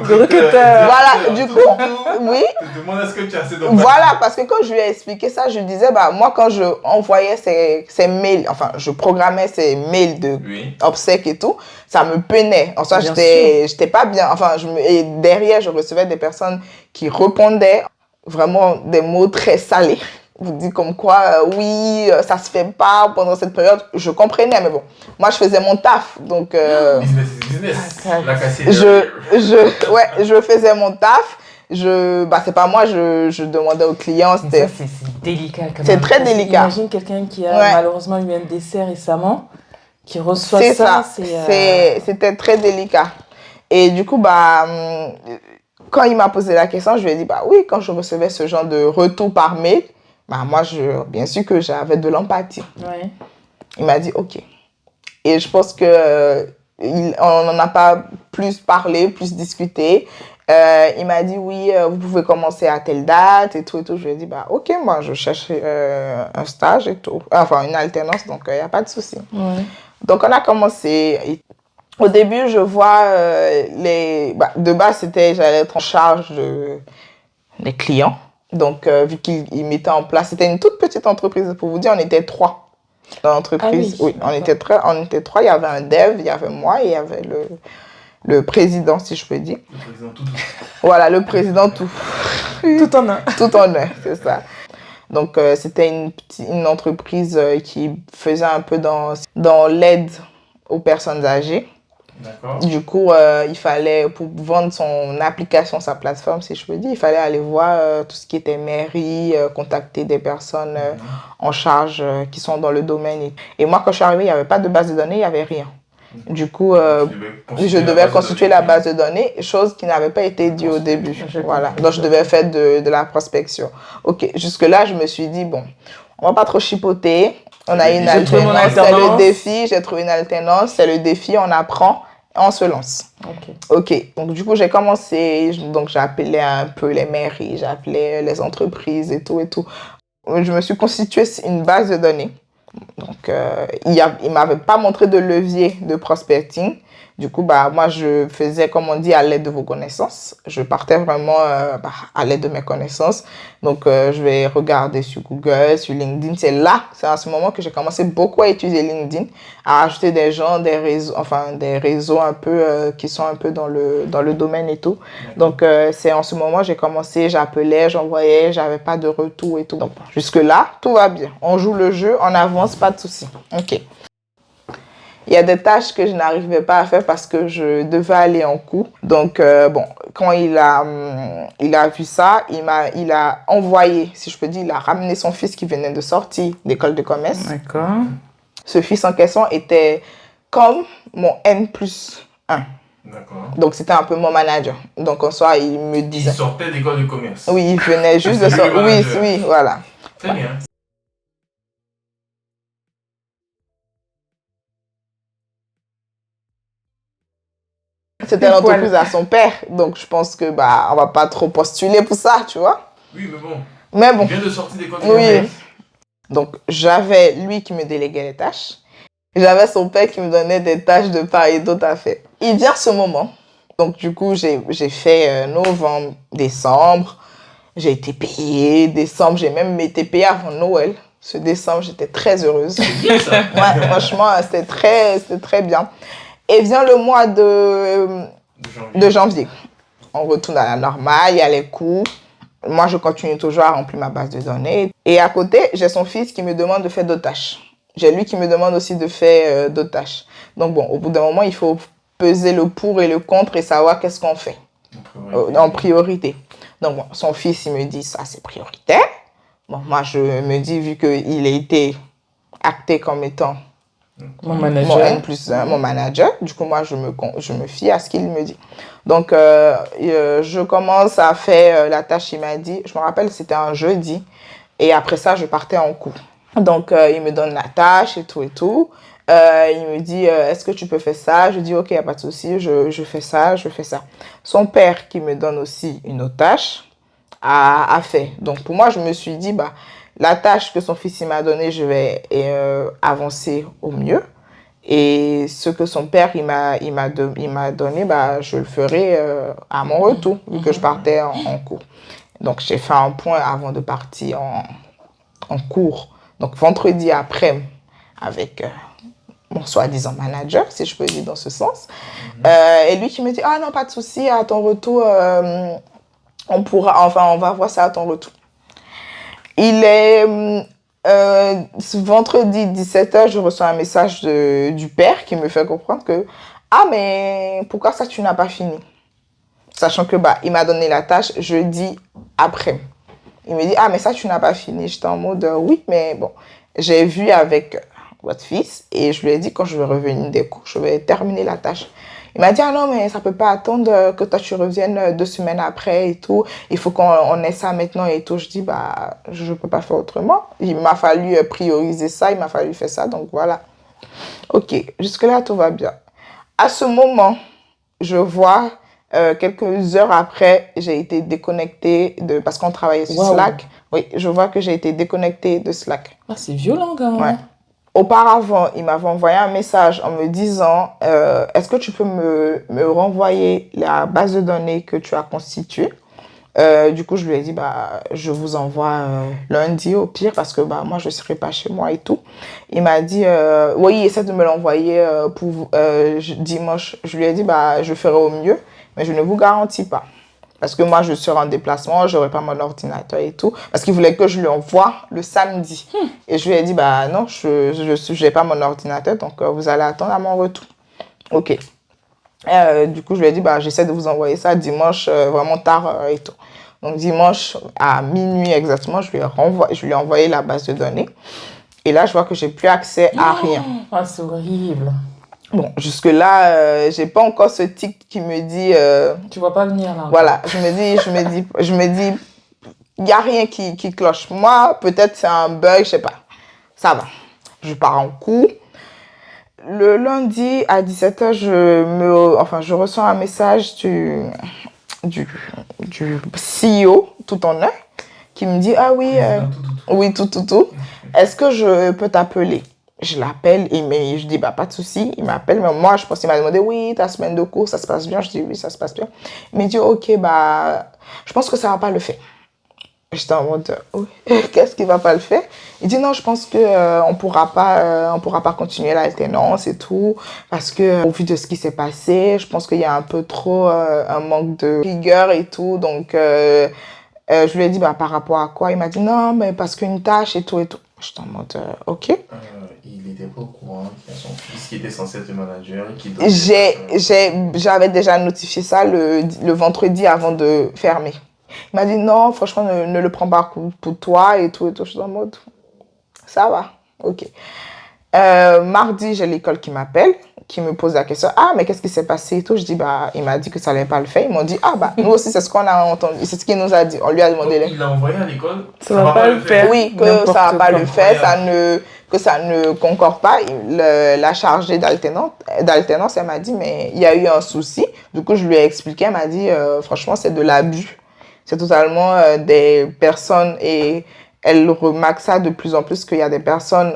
recruteur. Voilà, du coup, oui. Je te demande est-ce que tu as assez de... Voilà, parce que quand je lui ai expliqué ça, je lui disais, moi, quand je envoyais ces mails, enfin, je programmais ces mails de obsèques et tout, ça me peinait. En soi, j'étais pas bien. Enfin, et derrière, je recevais des personnes qui répondaient vraiment des mots très salés. Vous dites comme quoi, oui, ça se fait pas pendant cette période. Je comprenais, mais bon, moi, je faisais mon taf. Donc, business. je faisais mon taf. C'est pas moi, je demandais aux clients. C'est délicat quand même. C'est très délicat. Imagine quelqu'un qui a malheureusement eu un décès récemment, qui reçoit ça. C'était très délicat. Et du coup, quand il m'a posé la question, je lui ai dit, oui, quand je recevais ce genre de retour par mail, moi, bien sûr que j'avais de l'empathie. Ouais. Il m'a dit, OK. Et je pense qu'on n'en a pas plus parlé, plus discuté. Il m'a dit, oui, vous pouvez commencer à telle date et tout. Je lui ai dit, OK, moi, je cherche un stage et tout. Enfin, une alternance, donc il n'y a pas de souci. Ouais. Donc, on a commencé. Au début, je vois de base, j'allais être en charge des clients. Donc, vu qu'ils mettaient en place, c'était une toute petite entreprise. Pour vous dire, on était 3 dans l'entreprise. Ah oui, on était 3. Il y avait un dev, il y avait moi et il y avait le président, si je peux dire. Le président tout. Voilà, le président tout. Tout en un. Tout en un, c'est ça. Donc, c'était une entreprise qui faisait un peu dans l'aide aux personnes âgées. D'accord. Du coup, il fallait, pour vendre son application, sa plateforme, si je peux dire, il fallait aller voir tout ce qui était mairie, contacter des personnes en charge qui sont dans le domaine. Et moi, quand je suis arrivée, il n'y avait pas de base de données, il n'y avait rien. Du coup, je devais constituer la base de données, chose qui n'avait pas été dit au début. Voilà. Donc, je devais faire de la prospection. OK. Jusque-là, je me suis dit, bon, on ne va pas trop chipoter. On a une alternance, c'est le défi. J'ai trouvé une alternance, c'est le défi, on apprend. On se lance. OK. Donc, du coup, j'ai commencé. Donc, j'appelais un peu les mairies, j'appelais les entreprises et tout. Je me suis constitué une base de données. Donc, il m'avait pas montré de levier de prospecting. Du coup, moi, je faisais, comme on dit, à l'aide de vos connaissances. Je partais vraiment à l'aide de mes connaissances. Donc, je vais regarder sur Google, sur LinkedIn. C'est à ce moment que j'ai commencé beaucoup à utiliser LinkedIn, à ajouter des gens, des réseaux un peu qui sont un peu dans le domaine et tout. Donc, c'est en ce moment que j'ai commencé, j'appelais, j'envoyais, j'avais pas de retour et tout. Donc, jusque-là, tout va bien. On joue le jeu, on avance, pas de souci. OK. Il y a des tâches que je n'arrivais pas à faire parce que je devais aller en cours. Donc, bon, quand il a vu ça, il a envoyé, si je peux dire, il a ramené son fils qui venait de sortir d'école de commerce. D'accord. Ce fils en question était comme mon N+1. D'accord. Donc, c'était un peu mon manager. Donc, en soi, il me disait... Il sortait d'école de commerce. Oui, il venait juste de sortir. Oui, oui, voilà. Très bien. C'était l'entreprise à son père. Donc, je pense que, on va pas trop postuler pour ça, tu vois. Oui, mais bon. Mais bon. Il vient de sortir d'école de commerce. Oui. Donc, j'avais lui qui me déléguait les tâches. J'avais son père qui me donnait des tâches de part et d'autre à faire. Il vient ce moment. Donc, du coup, j'ai fait novembre, décembre. J'ai été payée. Décembre, j'ai même été payée avant Noël. Ce décembre, j'étais très heureuse. C'est bien ça. Ouais, franchement, c'était très bien. Et vient le mois de janvier. On retourne à la normale, il y a les cours. Moi, je continue toujours à remplir ma base de données. Et à côté, j'ai son fils qui me demande de faire d'autres tâches. J'ai lui qui me demande aussi de faire d'autres tâches. Donc bon, au bout d'un moment, il faut peser le pour et le contre et savoir qu'est-ce qu'on fait en priorité. Donc bon, son fils, il me dit ça, c'est prioritaire. Bon, moi, je me dis, vu qu'il a été acté comme étant mon manager. Mon N+1, mon manager. Du coup, moi, je me fie à ce qu'il me dit. Donc, je commence à faire la tâche, il m'a dit. Je me rappelle, c'était un jeudi. Et après ça, je partais en cours. Donc, il me donne la tâche et tout et tout. Il me dit, est-ce que tu peux faire ça? Je dis, ok, il n'y a pas de souci, je fais ça, je fais ça. Son père qui me donne aussi une autre tâche à faire. Donc, pour moi, je me suis dit, la tâche que son fils m'a donnée, je vais avancer au mieux. Et ce que son père il m'a donné, je le ferai à mon retour, vu que je partais en cours. Donc, j'ai fait un point avant de partir en cours. Donc, vendredi après, avec mon soi-disant manager, si je peux dire dans ce sens. Et lui qui me dit, ah non, pas de souci, à ton retour, on va voir ça à ton retour. Il est ce vendredi 17h, je reçois un message du père qui me fait comprendre que mais pourquoi ça tu n'as pas fini? Sachant que il m'a donné la tâche jeudi après. Il me dit mais ça tu n'as pas fini. J'étais en mode oui, mais bon, j'ai vu avec votre fils et je lui ai dit quand je vais revenir des cours, je vais terminer la tâche. Il m'a dit, non, mais ça peut pas attendre que toi tu reviennes 2 semaines après et tout. Il faut qu'on ait ça maintenant et tout. Je dis, je peux pas faire autrement. Il m'a fallu prioriser ça, il m'a fallu faire ça, donc voilà. Ok, jusque-là, tout va bien. À ce moment, je vois, quelques heures après, j'ai été déconnectée parce qu'on travaillait sur Slack. Oui, je vois que j'ai été déconnectée de Slack. Ah, c'est violent quand même. Ouais. Auparavant, il m'avait envoyé un message en me disant est-ce que tu peux me renvoyer la base de données que tu as constituée? Du coup, je lui ai dit je vous envoie lundi au pire parce que moi, je ne serai pas chez moi et tout. Il m'a dit oui, essaie de me l'envoyer pour dimanche. Je lui ai dit je ferai au mieux, mais je ne vous garantis pas. Parce que moi, je serai en déplacement, je n'aurai pas mon ordinateur et tout. Parce qu'il voulait que je lui envoie le samedi. Et je lui ai dit, non, je n'ai pas mon ordinateur, donc vous allez attendre à mon retour. Ok. Du coup, je lui ai dit, j'essaie de vous envoyer ça dimanche, vraiment tard et tout. Donc, dimanche, à minuit exactement, je lui ai envoyé la base de données. Et là, je vois que je n'ai plus accès à rien. Ah, c'est horrible. Bon, jusque-là, j'ai pas encore ce tic qui me dit... tu vas pas venir là. Voilà, je me dis, il n'y a rien qui cloche. Moi, peut-être c'est un bug, je sais pas. Ça va. Je pars en cours. Le lundi à 17h, je reçois un message du CEO, tout en un, qui me dit, oui, tout. Est-ce que je peux t'appeler? Je l'appelle et je dis, pas de souci. Il m'appelle, mais moi, je pense qu'il m'a demandé, oui, ta semaine de cours, ça se passe bien? Je dis, oui, ça se passe bien. Il me dit, ok, je pense que ça va pas le faire. J'étais en mode, oui, qu'est-ce qui va pas le faire? Il dit, non, je pense que on pourra pas continuer l'alternance et tout, parce que au vu de ce qui s'est passé, je pense qu'il y a un peu trop un manque de rigueur et tout, donc je lui ai dit, par rapport à quoi? Il m'a dit, non, mais parce qu'une tâche et tout et tout. J'étais en mode, ok. Il était pas au courant qu'il y a son fils qui était censé être le manager et qui J'avais déjà notifié ça le vendredi avant de fermer. Il m'a dit non, franchement, ne le prends pas pour toi et tout. Je suis en mode, ça va, ok. Mardi, j'ai l'école qui m'appelle, qui me pose la question, ah, mais qu'est-ce qui s'est passé et tout. Je dis, bah, il m'a dit que ça allait pas le faire. Ils m'ont dit, ah, bah, nous aussi, c'est ce qu'on a entendu, c'est ce qu'il nous a dit. On lui a demandé. Donc, il l'a envoyé à l'école, ça va pas le faire. Oui, que ça va pas le faire, que ça ne concorde pas. La chargée d'alternance, elle m'a dit, mais il y a eu un souci. Du coup, je lui ai expliqué, elle m'a dit, franchement, c'est de l'abus. C'est totalement des personnes et elle remarque ça de plus en plus qu'il y a des personnes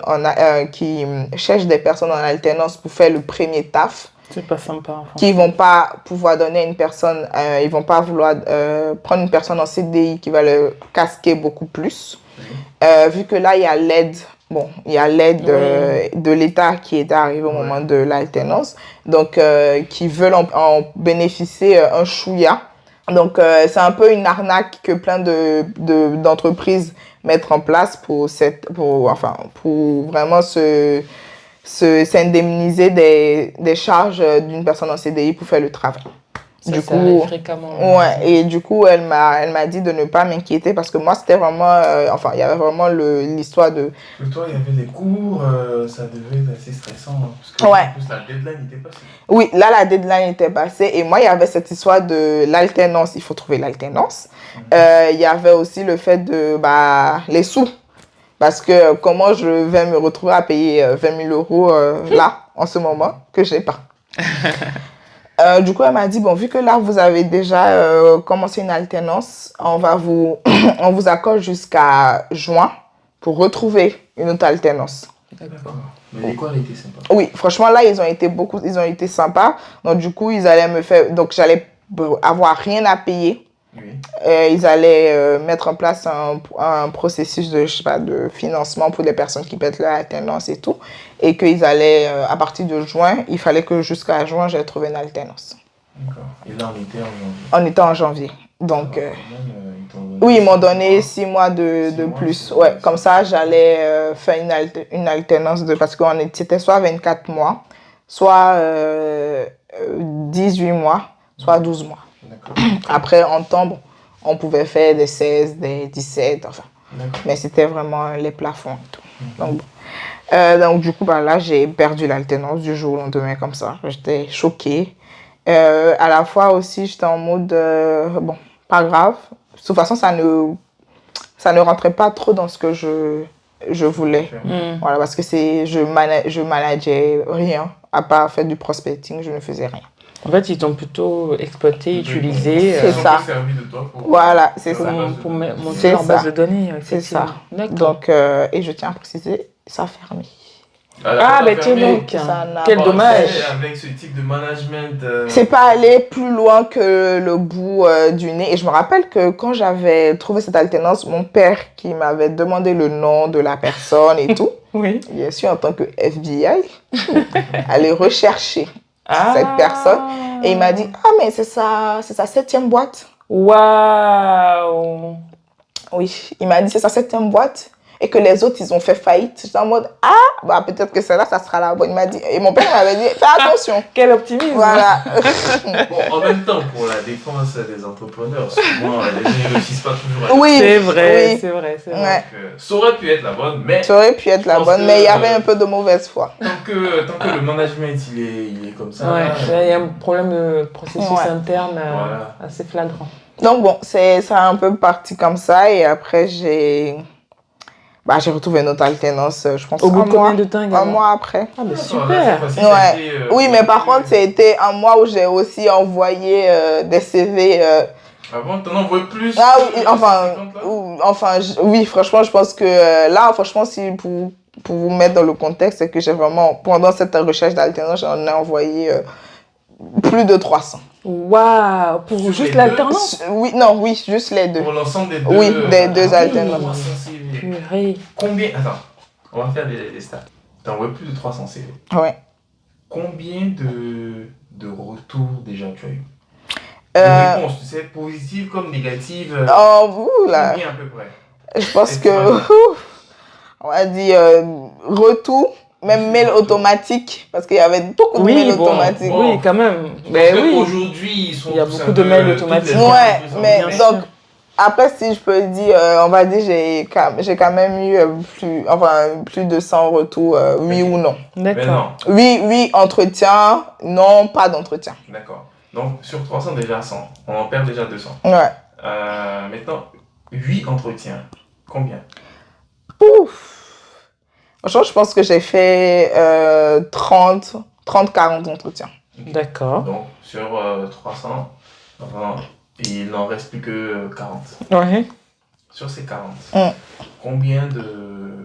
qui cherchent des personnes en alternance pour faire le premier taf. C'est pas sympa. Enfin. Qui vont pas pouvoir donner à une personne, ils vont pas vouloir prendre une personne en CDI qui va le casquer beaucoup plus. Vu que là, il y a l'aide. Bon, il y a l'aide de l'État qui est arrivée au moment de l'alternance. Donc, qui veulent en bénéficier un chouïa. Donc, c'est un peu une arnaque que plein d'entreprises mettent en place pour vraiment s'indemniser des charges d'une personne en CDI pour faire le travail. Ça arrive fréquemment. Ouais, et du coup, elle m'a dit de ne pas m'inquiéter parce que moi, c'était vraiment... il y avait vraiment l'histoire de... Pour toi, il y avait des cours, ça devait être assez stressant. Parce que en plus, la deadline était passée. Oui, là, la deadline était passée. Et moi, il y avait cette histoire de l'alternance. Il faut trouver l'alternance. Il y avait aussi le fait de... les sous. Parce que comment je vais me retrouver à payer 20 000 euros là, en ce moment, que je n'ai pas. Du coup, elle m'a dit, bon, vu que là, vous avez déjà commencé une alternance, on vous accorde jusqu'à juin pour retrouver une autre alternance. D'accord. Mais l'école était sympa. Oui, franchement, là, ils ont été sympas. Donc, du coup, ils allaient me faire... Donc, j'allais avoir rien à payer. Oui. Ils allaient mettre en place un processus de financement pour les personnes qui pètent leur alternance et tout. Et qu'ils allaient, à partir de juin, il fallait que jusqu'à juin, j'ai trouvé une alternance. D'accord. Et là, on était en janvier. On était en janvier. Donc, oui, ils m'ont donné 6 mois de plus. Ouais, comme ça, j'allais faire une alternance parce que c'était soit 24 mois, soit 18 mois, soit 12 mois. Après, en temps, on pouvait faire des 16, des 17, enfin. Mais c'était vraiment les plafonds et tout. Donc, du coup, là, j'ai perdu l'alternance du jour au lendemain comme ça. J'étais choquée. À la fois aussi, j'étais en mode, bon, pas grave. De toute façon, ça ne rentrait pas trop dans ce que je voulais. Voilà, parce que je manageais rien. À part faire du prospecting, je ne faisais rien. En fait, ils t'ont plutôt exploité, utilisé. C'est ça. Voilà, c'est ça. Pour monter leur base de données. C'est ça. Donc, et je tiens à préciser, ça a fermé. Tiens donc. Quel dommage. Avec ce type de management. C'est pas aller plus loin que le bout du nez. Et je me rappelle que quand j'avais trouvé cette alternance, mon père qui m'avait demandé le nom de la personne et tout, bien sûr, en tant que FBI, allait rechercher cette personne. Et il m'a dit, mais c'est sa 7e boîte. Waouh! Oui, il m'a dit, c'est sa 7e boîte. Et que les autres, ils ont fait faillite. J'étais en mode, peut-être que celle-là, ça sera la bonne. Il m'a dit, et mon père m'avait dit, fais attention. Quel optimisme. Voilà. Bon, en même temps, pour la défense des entrepreneurs, souvent, les gens ne réussissent pas toujours. Oui, c'est vrai. Ouais. Donc, ça aurait pu être la bonne, mais... Ça aurait pu être la bonne, mais il y avait un peu de mauvaise foi. Tant que le management, il est comme ça... il y a un problème de processus interne assez flagrant. Donc bon, ça a un peu parti comme ça, et après, j'ai retrouvé une autre alternance, je pense. Au bout de combien de temps un mois après. Ah, mais super! Oui, mais par contre, c'était un mois où j'ai aussi envoyé des CV. Avant, t'en envoies plus? Oui, franchement, je pense que là, franchement, pour vous mettre dans le contexte, c'est que j'ai vraiment, pendant cette recherche d'alternance, j'en ai envoyé plus de 300. Waouh! Pour juste l'alternance? Oui, juste les deux. Pour l'ensemble des deux? Oui, des deux alternances. Purée. Combien? Attends, on va faire des stats. T'as envoyé plus de 300 CV. Ouais. Combien de retours déjà tu as eu? De réponses, tu sais, positives comme négatives? Combien à peu près? Je pense que... on va dire, retour, même mail automatique, parce qu'il y avait beaucoup de mails automatiques. Oui, quand même. Mais oui. Aujourd'hui, il y a beaucoup de mails automatiques. Ouais, mais donc, après, si je peux dire, on va dire, j'ai quand même eu plus de 100 retours, oui ou non. D'accord. Oui, entretien, non, pas d'entretien. D'accord. Donc, sur 300, déjà 100. On en perd déjà 200. Ouais. Maintenant, 8 entretiens. Combien? Ouf. Franchement, je pense que j'ai fait 30-40 entretiens. Okay. D'accord. Donc, sur 300, il n'en reste plus que 40. Ouais. Sur ces 40, combien de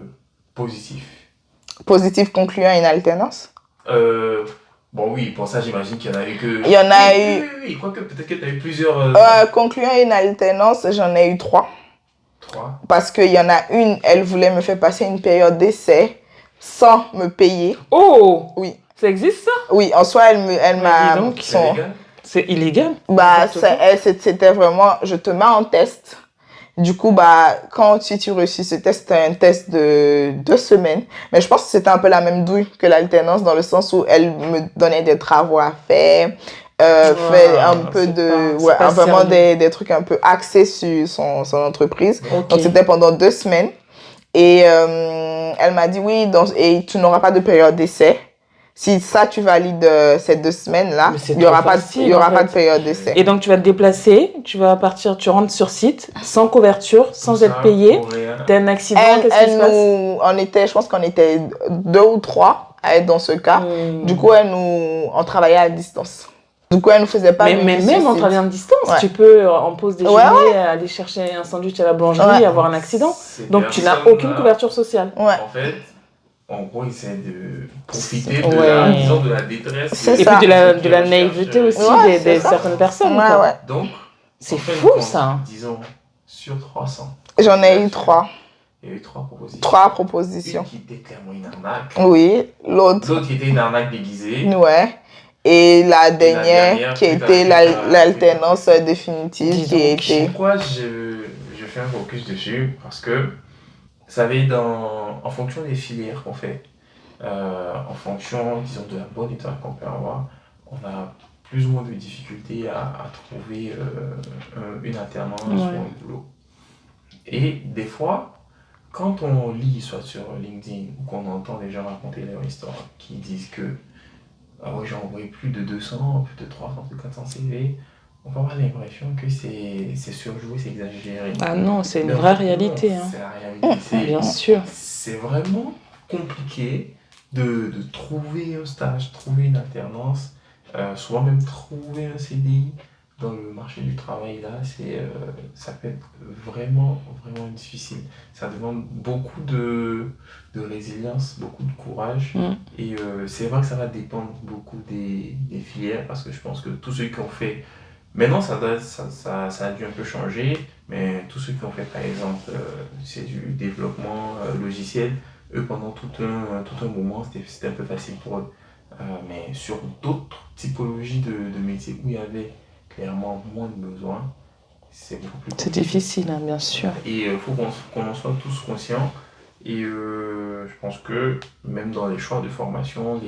positifs? Positifs concluant une alternance? Bon, oui, pour ça, j'imagine qu'il y en a eu que... Il y en a eu... Oui, quoique peut-être que tu as eu plusieurs... Concluant une alternance, j'en ai eu 3. 3? Parce qu'il y en a une, elle voulait me faire passer une période d'essai sans me payer. Oh! Oui. Ça existe, ça? Oui, en soi, elle m'a... Donc, illégal? C'est illégal? C'était vraiment... Je te mets en test. Du coup, quand tu reçus ce test, c'était un test de 2 semaines. Mais je pense que c'était un peu la même douille que l'alternance, dans le sens où elle me donnait des travaux à faire, fait un peu vraiment des trucs un peu axés sur son entreprise. Okay. Donc, c'était pendant 2 semaines. Et elle m'a dit, oui, et tu n'auras pas de période d'essai. Si ça, tu valides ces 2 semaines-là, il n'y aura pas de période d'essai. Et donc, tu vas te déplacer, tu rentres sur site, sans couverture, sans être payé. Tu as un accident, qu'est-ce qui se passe? Je pense qu'on était 2 ou 3 à être dans ce cas. Du coup, on travaillait à distance. Du coup, elle ne faisait pas de Mais même en travaillant à distance, tu peux, en pause déjeuner, aller chercher un sandwich à la boulangerie et avoir un accident. Donc, tu n'as aucune couverture sociale. En fait, en gros, ils essaient de profiter de la détresse. Et puis de la naïveté aussi de certaines personnes. Donc, c'est fou ça. Disons, sur 300. J'en ai eu 3. Il y a eu 3 propositions. 3 propositions. Une qui était clairement une arnaque. Oui, l'autre qui était une arnaque déguisée. Ouais. Et la dernière qui était l'alternance définitive. Pourquoi je fais un focus dessus? Parce que ça va être en fonction des filières qu'on fait, en fonction, disons, de la bonne état qu'on peut avoir, on a plus ou moins de difficultés à trouver une alternance ou un boulot. Et des fois, quand on lit, soit sur LinkedIn, ou qu'on entend les gens raconter leur histoire, qui disent que j'ai envoyé plus de 200, plus de 300, plus de 400 CV, on peut avoir l'impression que c'est surjoué, c'est exagéré. Ah non, c'est une vraie réalité. C'est la réalité. Bien sûr. C'est vraiment compliqué de trouver un stage, trouver une alternance, souvent même trouver un CDI dans le marché du travail. Là, ça peut être vraiment, vraiment difficile. Ça demande beaucoup de résilience, beaucoup de courage. Et c'est vrai que ça va dépendre beaucoup des filières, parce que je pense que tous ceux qui ont fait... Maintenant, ça a dû un peu changer, mais tous ceux qui ont fait, par exemple, c'est du développement logiciel, eux, pendant tout un moment, c'était un peu facile pour eux. Mais sur d'autres typologies de métiers où il y avait clairement moins de besoins, c'est beaucoup plus compliqué. C'est difficile, hein, bien sûr. Et il faut qu'on en soit tous conscients. Et je pense que même dans les choix de formation,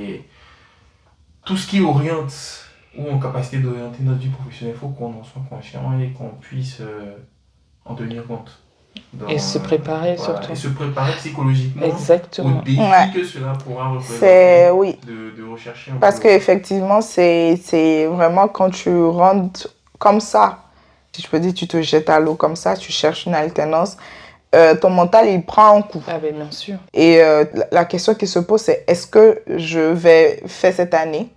tout ce qui oriente ou en capacité d'orienter notre vie professionnelle, il faut qu'on en soit conscient et qu'on puisse en tenir compte. Et se préparer surtout. Et se préparer psychologiquement. Exactement. Au défi que cela pourra représenter de rechercher un peu. Parce qu'effectivement, c'est vraiment quand tu rentres comme ça, si je peux dire, tu te jettes à l'eau comme ça, tu cherches une alternance, ton mental, il prend un coup. Ah ben bien sûr. Et la question qui se pose, c'est est-ce que je vais faire cette année?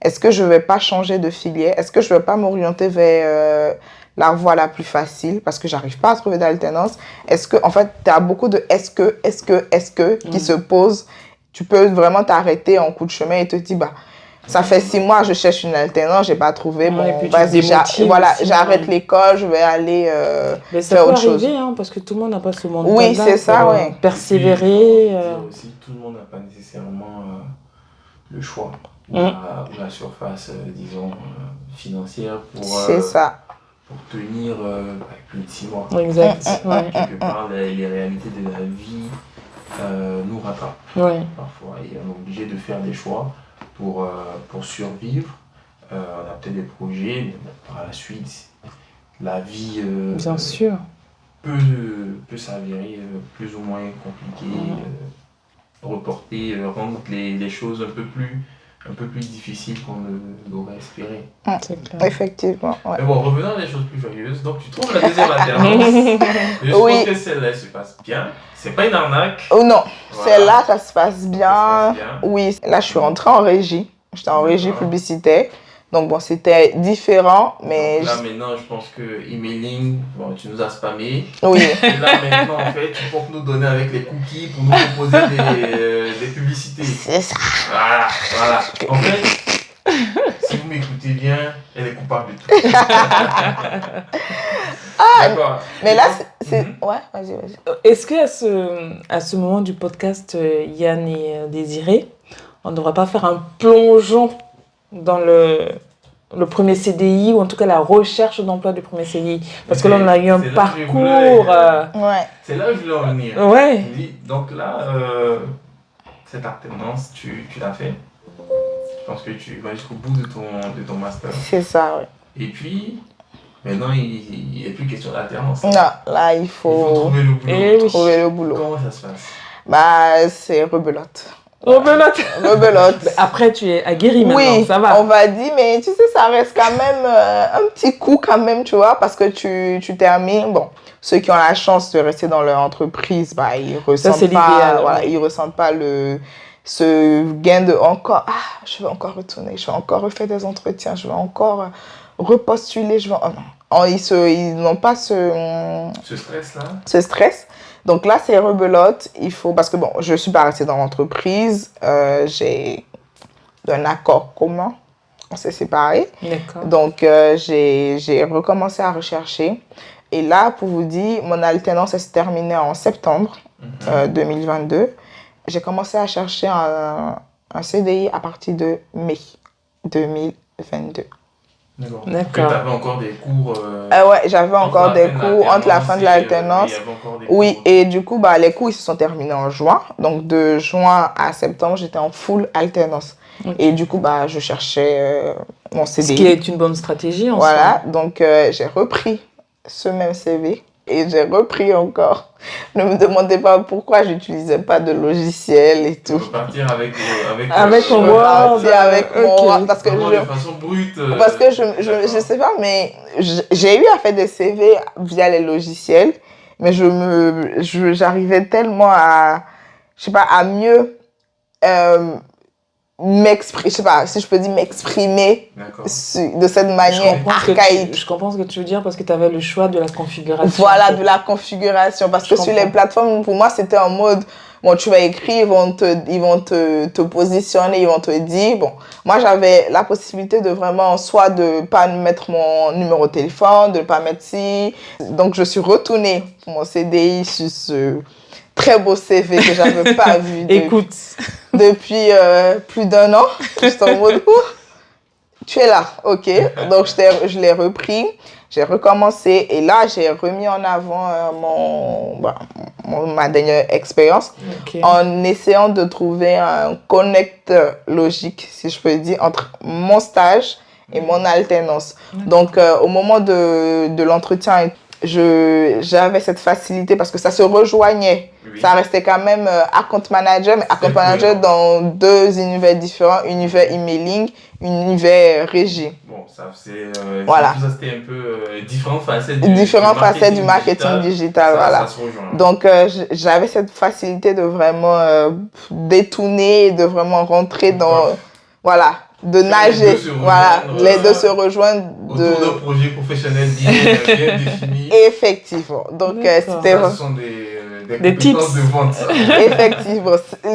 Est-ce que je ne vais pas changer de filière? Est-ce que je ne vais pas m'orienter vers la voie la plus facile parce que je n'arrive pas à trouver d'alternance? Est-ce que, en fait, tu as beaucoup de est-ce que qui se posent. Tu peux vraiment t'arrêter en coup de chemin et te dire, ça fait 6 mois, je cherche une alternance, je n'ai pas trouvé. J'arrête l'école, je vais aller faire autre chose. Ça peut arriver, parce que tout le monde n'a pas ce mental-là. Oui, c'est ça, oui. Persévérer. Aussi, tout le monde n'a pas nécessairement le choix. Ou la surface, disons, financière pour tenir plus de 6 mois. Exact. Quelque part, les réalités de la vie nous rattrape Oui. parfois et on est obligé de faire des choix pour survivre. On a peut-être des projets, mais bon, par la suite, la vie Bien sûr. peut s'avérer plus ou moins compliquée, reporter, rendre les choses un peu plus difficiles qu'on ne l'aurait espéré. C'est clair. Effectivement, ouais. Mais bon, revenons à des choses plus joyeuses. Donc, tu trouves la deuxième alternance. Je Oui. pense que celle-là elle se passe bien. C'est pas une arnaque. Oh non, Voilà. celle-là, ça se passe bien. Ça se passe bien. Oui, là, je suis rentrée en régie. J'étais en régie D'accord. publicitaire. Donc, bon, c'était différent, mais... Donc là, maintenant, je pense que emailing, bon, tu nous as spammé. Oui, Et là, maintenant, en fait, tu peux nous donner avec les cookies pour nous proposer des publicités. c'est ça. Voilà. En fait, si vous m'écoutez bien, elle est coupable de tout. D'accord. Mais là, c'est... Mhm. Ouais, vas-y. Est-ce qu'à à ce moment du podcast Yann et Désiré, on ne devrait pas faire un plongeon dans le premier CDI, ou en tout cas la recherche d'emploi du premier CDI? Parce que là, on a eu un C'est là que je parcours... voulais, Ouais. C'est là où je voulais en venir. Ouais. Donc là, cette alternance, tu l'as fait. Je pense que tu vas jusqu'au bout de ton master. C'est ça, ouais. Et puis, maintenant, il n'est plus question d'alternance. Non, là, il Il faut faut trouver le boulot. Eh oui. trouver le boulot. Comment ça se passe? Bah, c'est rebelote. Oh, ben là, Rebelote. après, tu es aguerri maintenant, Oui, ça va. on va dire, mais tu sais, ça reste quand même un petit coup quand même, tu vois, parce que tu termines, bon, ceux qui ont la chance de rester dans leur entreprise, bah, ils ressentent c'est pas, l'idéal, voilà, oui. ils ressentent pas ce gain de encore, je vais encore retourner, je vais encore refaire des entretiens, je vais encore repostuler, je vais, oh non. Oh, ils n'ont pas Ce stress-là? ce stress. Donc là, c'est rebelote. Il faut, parce que bon, je suis pas restée dans l'entreprise. J'ai un accord commun. On s'est séparés. D'accord. Donc, j'ai recommencé à rechercher. Et là, pour vous dire, mon alternance, elle se terminait en septembre 2022. J'ai commencé à chercher un CDI à partir de mai 2022. D'accord. D'accord. Tu avais encore des cours. Ouais, j'avais encore des cours entre la fin de l'alternance. Il y avait encore des Oui, cours. et du coup, bah, les cours, ils se sont terminés en juin. Donc, de juin à septembre, j'étais en full alternance. Ok. Et du coup, bah, je cherchais mon Ce CDI. qui est une bonne stratégie en Voilà, donc j'ai repris ce même CV et j'ai repris encore. Ne me demandez pas pourquoi j'utilisais pas de logiciel et Tu tout. peux partir avec Ton Je Word. partais avec mon ok. Word parce que vraiment je... de façon brute. Parce que je sais pas, mais j'ai eu à faire des CV via les logiciels, mais j'arrivais tellement à, je sais pas, à mieux m'exprimer, je sais pas si je peux dire m'exprimer D'accord. de cette manière archaïque. Je comprends ce que tu veux dire parce que tu avais le choix de la configuration. Voilà, de la configuration. Parce que sur les plateformes, pour moi, c'était en mode, bon, tu vas écrire, ils vont te positionner, ils vont te dire, bon, moi, j'avais la possibilité de vraiment, soit de pas mettre mon numéro de téléphone, de pas mettre si. Donc, je suis retournée pour mon CDI sur ce très beau CV que j'avais pas vu Écoute. depuis plus d'1 an. J'étais en mode, tu es là, ok. Donc, je l'ai repris. J'ai recommencé et là, j'ai remis en avant ma dernière expérience Ok. en essayant de trouver un connect logique, si je peux dire, entre mon stage et mon alternance. Donc, au moment de l'entretien, j'avais cette facilité parce que ça se rejoignait. Oui. Ça restait quand même account manager, mais account manager dans 2 univers différents, univers emailing, univers régie. Bon, ça c'est. Voilà. Ça c'était un peu différentes facettes Du marketing digital, voilà. Ça se rejoint. Donc, j'avais cette facilité de vraiment détourner, de vraiment rentrer dans, voilà, de nager. Voilà, les deux se rejoignent. Autour d'un projet professionnel bien défini. Effectivement. Donc, D'accord. c'était Ça, ce sont des Des compétences tips. de vente. Ça. effectivement.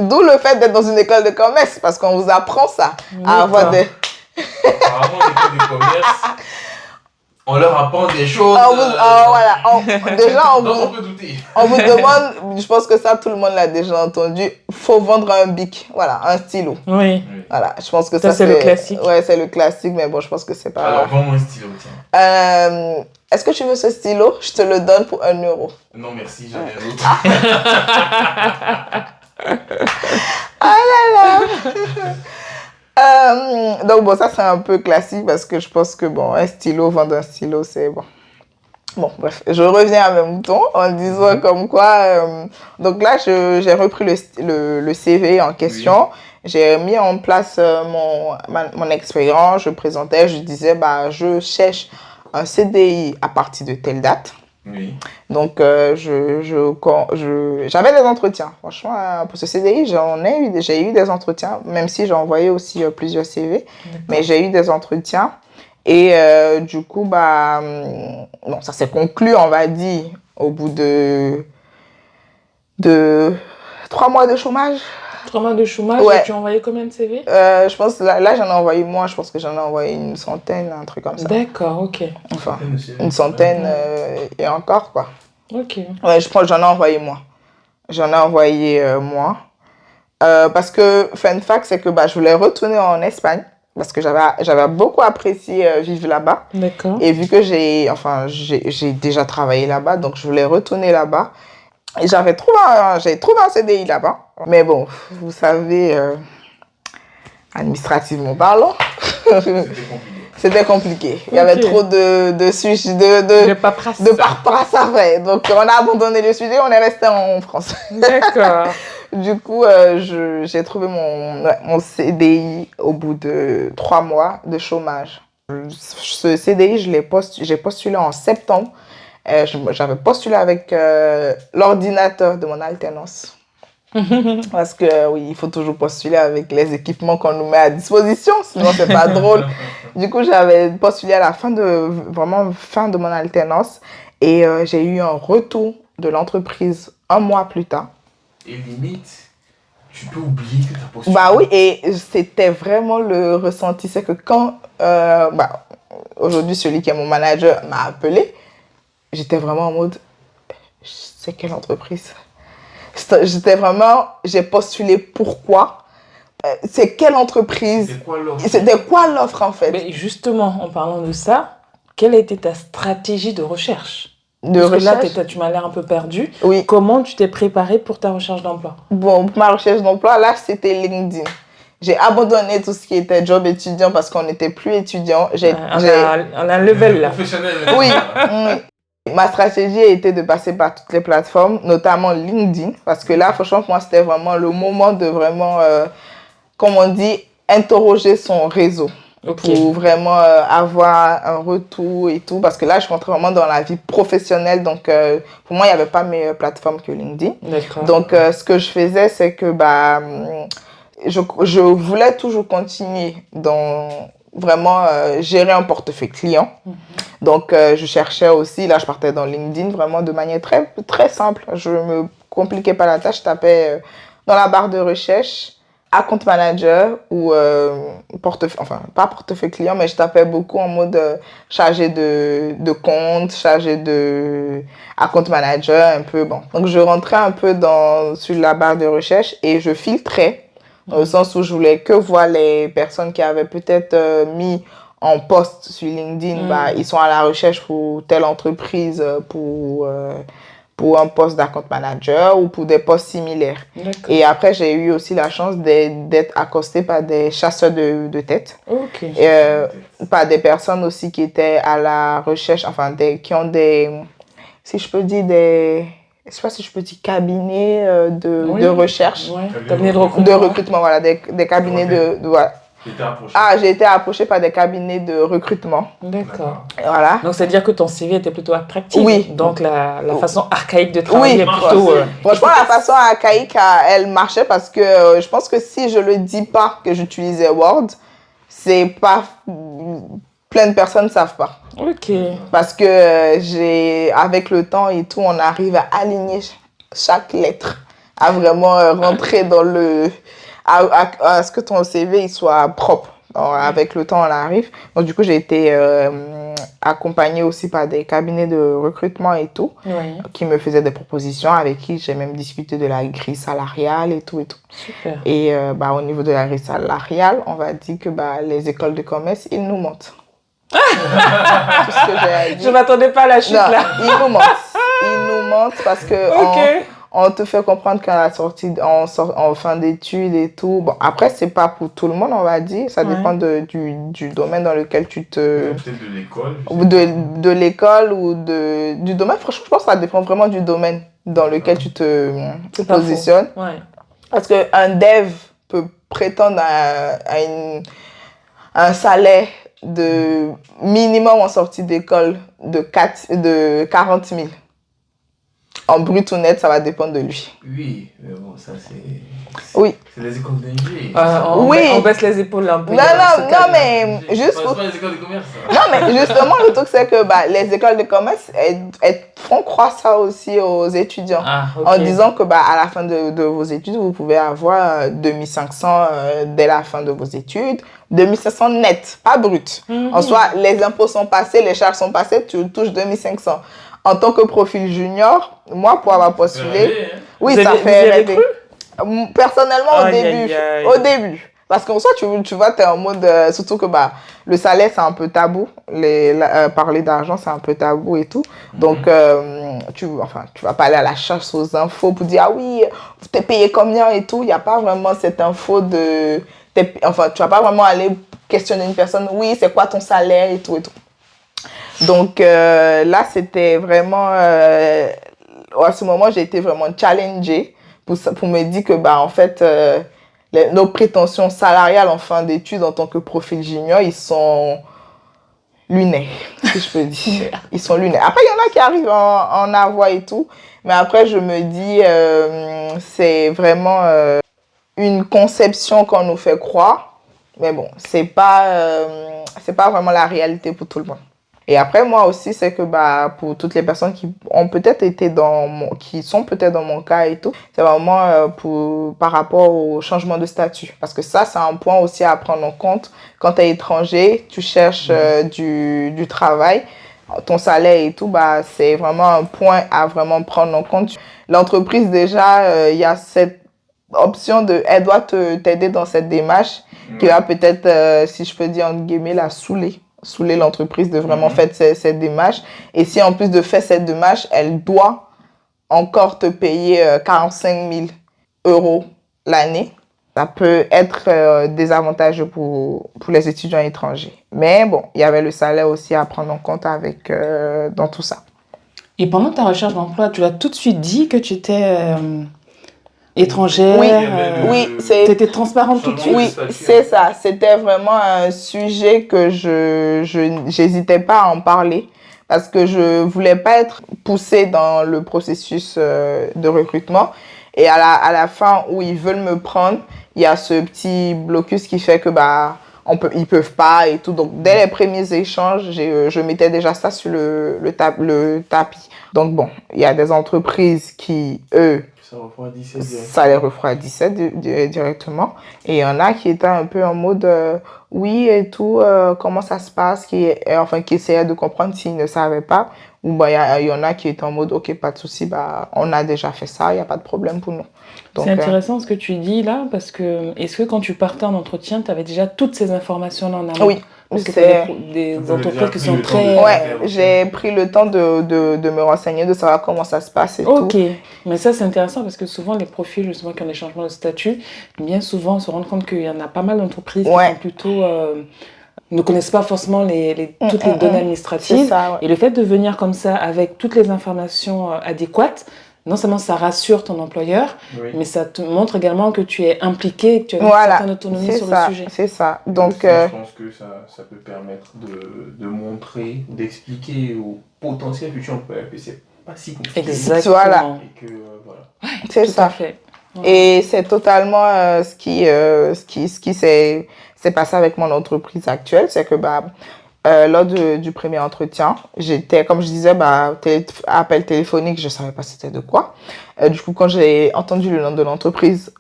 D'où le fait d'être dans une école de commerce, parce qu'on vous apprend ça, à avoir des... Apparemment, l'école de commerce, on leur apprend des choses. Déjà, dont on peut douter. on vous demande, je pense que ça, tout le monde l'a déjà entendu, faut vendre un bic, voilà, un stylo. Oui. Voilà, je pense que Ça, c'est le classique. Ouais, c'est le classique, mais bon, je pense que c'est pas... Alors, vends-moi un stylo, tiens. Est-ce que tu veux ce stylo? Je te le donne pour 1 euro. Non, merci, j'en ai un autre. bon, ça c'est un peu classique parce que je pense que bon, un stylo, vendre un stylo, c'est bon. Bon, bref, je reviens à mes moutons en disant comme quoi. Donc là, j'ai repris le CV en question. Oui. J'ai mis en place mon expérience. Je présentais, je disais, bah, je cherche un CDI à partir de telle date. Oui. Donc, j'avais des entretiens. Franchement, pour ce CDI, j'ai eu des entretiens, même si j'ai envoyé aussi plusieurs CV. Mais j'ai eu des entretiens. Et du coup, bah, bon, ça s'est conclu, on va dire, au bout de 3 mois de chômage. 3 mois de chômage, ouais. Et tu as envoyé combien de CV? Je pense que là, j'en ai envoyé moins. Je pense que j'en ai envoyé une centaine, un truc comme ça. D'accord, ok. Enfin, une centaine et encore, quoi. Ok. Ouais, je pense que j'en ai envoyé moins. J'en ai envoyé moins. Parce que, fun fact, c'est que bah, je voulais retourner en Espagne. Parce que j'avais beaucoup apprécié vivre là-bas. D'accord. Et vu que j'ai déjà travaillé là-bas, donc je voulais retourner là-bas. Et j'avais trouvé un CDI là-bas. Mais bon, vous savez, administrativement parlant, c'était compliqué. Okay. Il y avait trop de sujets, de paperasse à faire. Donc on a abandonné le sujet, on est resté en France. D'accord. Du coup, j'ai trouvé mon CDI au bout de 3 mois de chômage. Ce CDI, j'ai postulé en septembre. J'avais postulé avec l'ordinateur de mon alternance. Parce que oui, il faut toujours postuler avec les équipements qu'on nous met à disposition, sinon c'est pas drôle. Du coup, j'avais postulé à la fin de mon alternance et j'ai eu un retour de l'entreprise 1 mois plus tard. Et limite, tu peux oublier que tu as postulé. Bah oui, et c'était vraiment le ressenti. C'est que quand, aujourd'hui, celui qui est mon manager m'a appelé, j'étais vraiment en mode, c'est quelle entreprise? J'ai postulé pourquoi? C'est quelle entreprise? C'était quoi l'offre en fait? Mais justement, en parlant de ça, quelle a été ta stratégie de recherche? Parce que là, tu m'as l'air un peu perdue. Oui. Comment tu t'es préparée pour ta recherche d'emploi? Bon, pour ma recherche d'emploi, là, c'était LinkedIn. J'ai abandonné tout ce qui était job étudiant parce qu'on n'était plus étudiant. On a un level là. Professionnel. Oui. Ma stratégie a été de passer par toutes les plateformes, notamment LinkedIn. Parce que là, franchement, pour moi, c'était vraiment le moment de vraiment, comme on dit, interroger son réseau. Okay. Pour vraiment avoir un retour et tout. Parce que là, je rentrais vraiment dans la vie professionnelle. Donc, pour moi, il n'y avait pas meilleure plateforme que LinkedIn. D'accord. Donc, ce que je faisais, c'est que je voulais toujours continuer dans vraiment gérer un portefeuille client. Donc, je cherchais aussi, là, je partais dans LinkedIn vraiment de manière très, très simple. Je ne me compliquais pas la tâche. Je tapais dans la barre de recherche account manager ou pas portefeuille client, mais je tapais beaucoup en mode chargé de compte, chargé de account manager, un peu, bon. Donc, je rentrais un peu sur la barre de recherche et je filtrais, dans le sens où je voulais que voir les personnes qui avaient peut-être mis en post sur LinkedIn, ils sont à la recherche pour telle entreprise, pour un poste d'account manager ou pour des postes similaires. Et après, j'ai eu aussi la chance d'être accostée par des chasseurs de tête. Okay. Par des personnes aussi qui étaient à la recherche, enfin, qui ont si je peux dire je sais pas si je peux dire cabinets de recherche. Ouais. Cabinets de recrutement, voilà, des cabinets voilà. J'ai été approchée par des cabinets de recrutement. D'accord. Voilà. Donc, c'est-à-dire que ton CV était plutôt attractif. Oui. Donc, la façon archaïque de travailler plutôt... Franchement, la façon archaïque, elle marchait parce que je pense que si je le dis pas que j'utilisais Word, c'est pas... Plein de personnes ne savent pas. Ok. Parce que avec le temps et tout, on arrive à aligner chaque lettre, à vraiment rentrer dans à ce que ton CV il soit propre. Alors, avec le temps, on arrive. Donc, du coup, j'ai été accompagnée aussi par des cabinets de recrutement et tout, qui me faisaient des propositions, avec qui j'ai même discuté de la grille salariale et tout et tout. Super. Et au niveau de la grille salariale, on va dire que les écoles de commerce, ils nous mentent. Tout ce que j'ai dit. Je ne m'attendais pas à la chute là. Ils nous mentent parce que on te fait comprendre qu'à la sortie, en fin d'études et tout. Bon, après, c'est pas pour tout le monde, on va dire. Ça dépend du domaine dans lequel tu te... Peut-être de l'école. Ou de l'école ou du domaine. Franchement, je pense que ça dépend vraiment du domaine dans lequel tu te positionnes. Ouais. Parce qu'un dev peut prétendre à un salaire de minimum en sortie d'école de 40 000. En brut ou net, ça va dépendre de lui. Oui, mais bon, ça c'est... Oui. C'est les écoles d'ingé. On baisse les épaules un peu. Non, mais juste C'est pas les écoles de commerce, ça. Non, mais justement, le truc, c'est que les écoles de commerce, elles font croire ça aussi aux étudiants. En disant que à la fin de vos études, vous pouvez avoir 2500 dès la fin de vos études. 2500 net, pas brut. En soi, les impôts sont passés, les charges sont passées, tu touches 2500. En tant que profil junior, moi, pour avoir postulé, oui, ça fait rêver. Personnellement, au début. Parce qu'en soi, tu vois, tu es en mode... surtout que le salaire, c'est un peu tabou. Parler d'argent, c'est un peu tabou et tout. Donc, tu vas pas aller à la chasse aux infos pour dire, ah oui, t'es payé combien et tout. Il n'y a pas vraiment cette info de... Enfin, tu vas pas vraiment aller questionner une personne, oui, c'est quoi ton salaire et tout et tout. Donc là, c'était vraiment... à ce moment, j'ai été vraiment challengée pour me dire que, en fait, nos prétentions salariales en fin d'études en tant que profil junior, ils sont lunaires, si je peux dire. Ils sont lunaires. Après, il y en a qui arrivent en avoir et tout. Mais après, je me dis, c'est vraiment une conception qu'on nous fait croire. Mais bon, c'est pas vraiment la réalité pour tout le monde. Et après, moi aussi, c'est que pour toutes les personnes qui ont peut-être été qui sont peut-être dans mon cas et tout, c'est vraiment par rapport au changement de statut. Parce que ça, c'est un point aussi à prendre en compte. Quand tu es étranger, tu cherches du travail, ton salaire et tout, c'est vraiment un point à vraiment prendre en compte. L'entreprise, déjà, il y a cette option elle doit t'aider dans cette démarche qui va peut-être, si je peux dire entre guillemets, la saouler l'entreprise de vraiment faire cette démarche. Et si en plus de faire cette démarche, elle doit encore te payer 45 000 € l'année, ça peut être désavantageux pour les étudiants étrangers. Mais bon, il y avait le salaire aussi à prendre en compte dans tout ça. Et pendant ta recherche d'emploi, tu as tout de suite dit que tu étais étrangère. Oui, tu étais transparente tout de suite. Oui, c'est ça. C'était vraiment un sujet que j'hésitais pas à en parler parce que je voulais pas être poussée dans le processus de recrutement. Et à la fin où ils veulent me prendre, il y a ce petit blocus qui fait que ils peuvent pas et tout. Donc, dès les premiers échanges, je mettais déjà ça sur le tapis. Donc, bon, il y a des entreprises qui, eux, ça les refroidissait directement. Et il y en a qui étaient un peu en mode oui et tout, comment ça se passe, qui essayaient de comprendre s'ils ne savaient pas. Ou il y en a qui étaient en mode ok, pas de souci, on a déjà fait ça, il n'y a pas de problème pour nous. Donc, c'est intéressant ce que tu dis là, parce que est-ce que quand tu partais en entretien, tu avais déjà toutes ces informations-là en amont? Oui. Parce que c'est des entreprises qui sont très... j'ai pris le temps de me renseigner, de savoir comment ça se passe et tout. Ok, mais ça c'est intéressant parce que souvent les profils justement qui ont des changements de statut, bien souvent on se rend compte qu'il y en a pas mal d'entreprises qui sont plutôt... ne connaissent pas forcément toutes les données administratives. Ça, Et le fait de venir comme ça avec toutes les informations adéquates, non seulement ça rassure ton employeur, mais ça te montre également que tu es impliqué et que tu as une certaine autonomie sur le sujet. C'est ça. Donc, je pense que ça peut permettre de montrer, d'expliquer aux potentiels futurs employeurs que c'est pas si compliqué. Exactement. Voilà. Et que, voilà. C'est tout ça. À fait. Et c'est totalement ce qui s'est passé avec mon entreprise actuelle. C'est que lors du premier entretien, j'étais, comme je disais, appel téléphonique, je ne savais pas c'était de quoi. Du coup, quand j'ai entendu le nom de l'entreprise,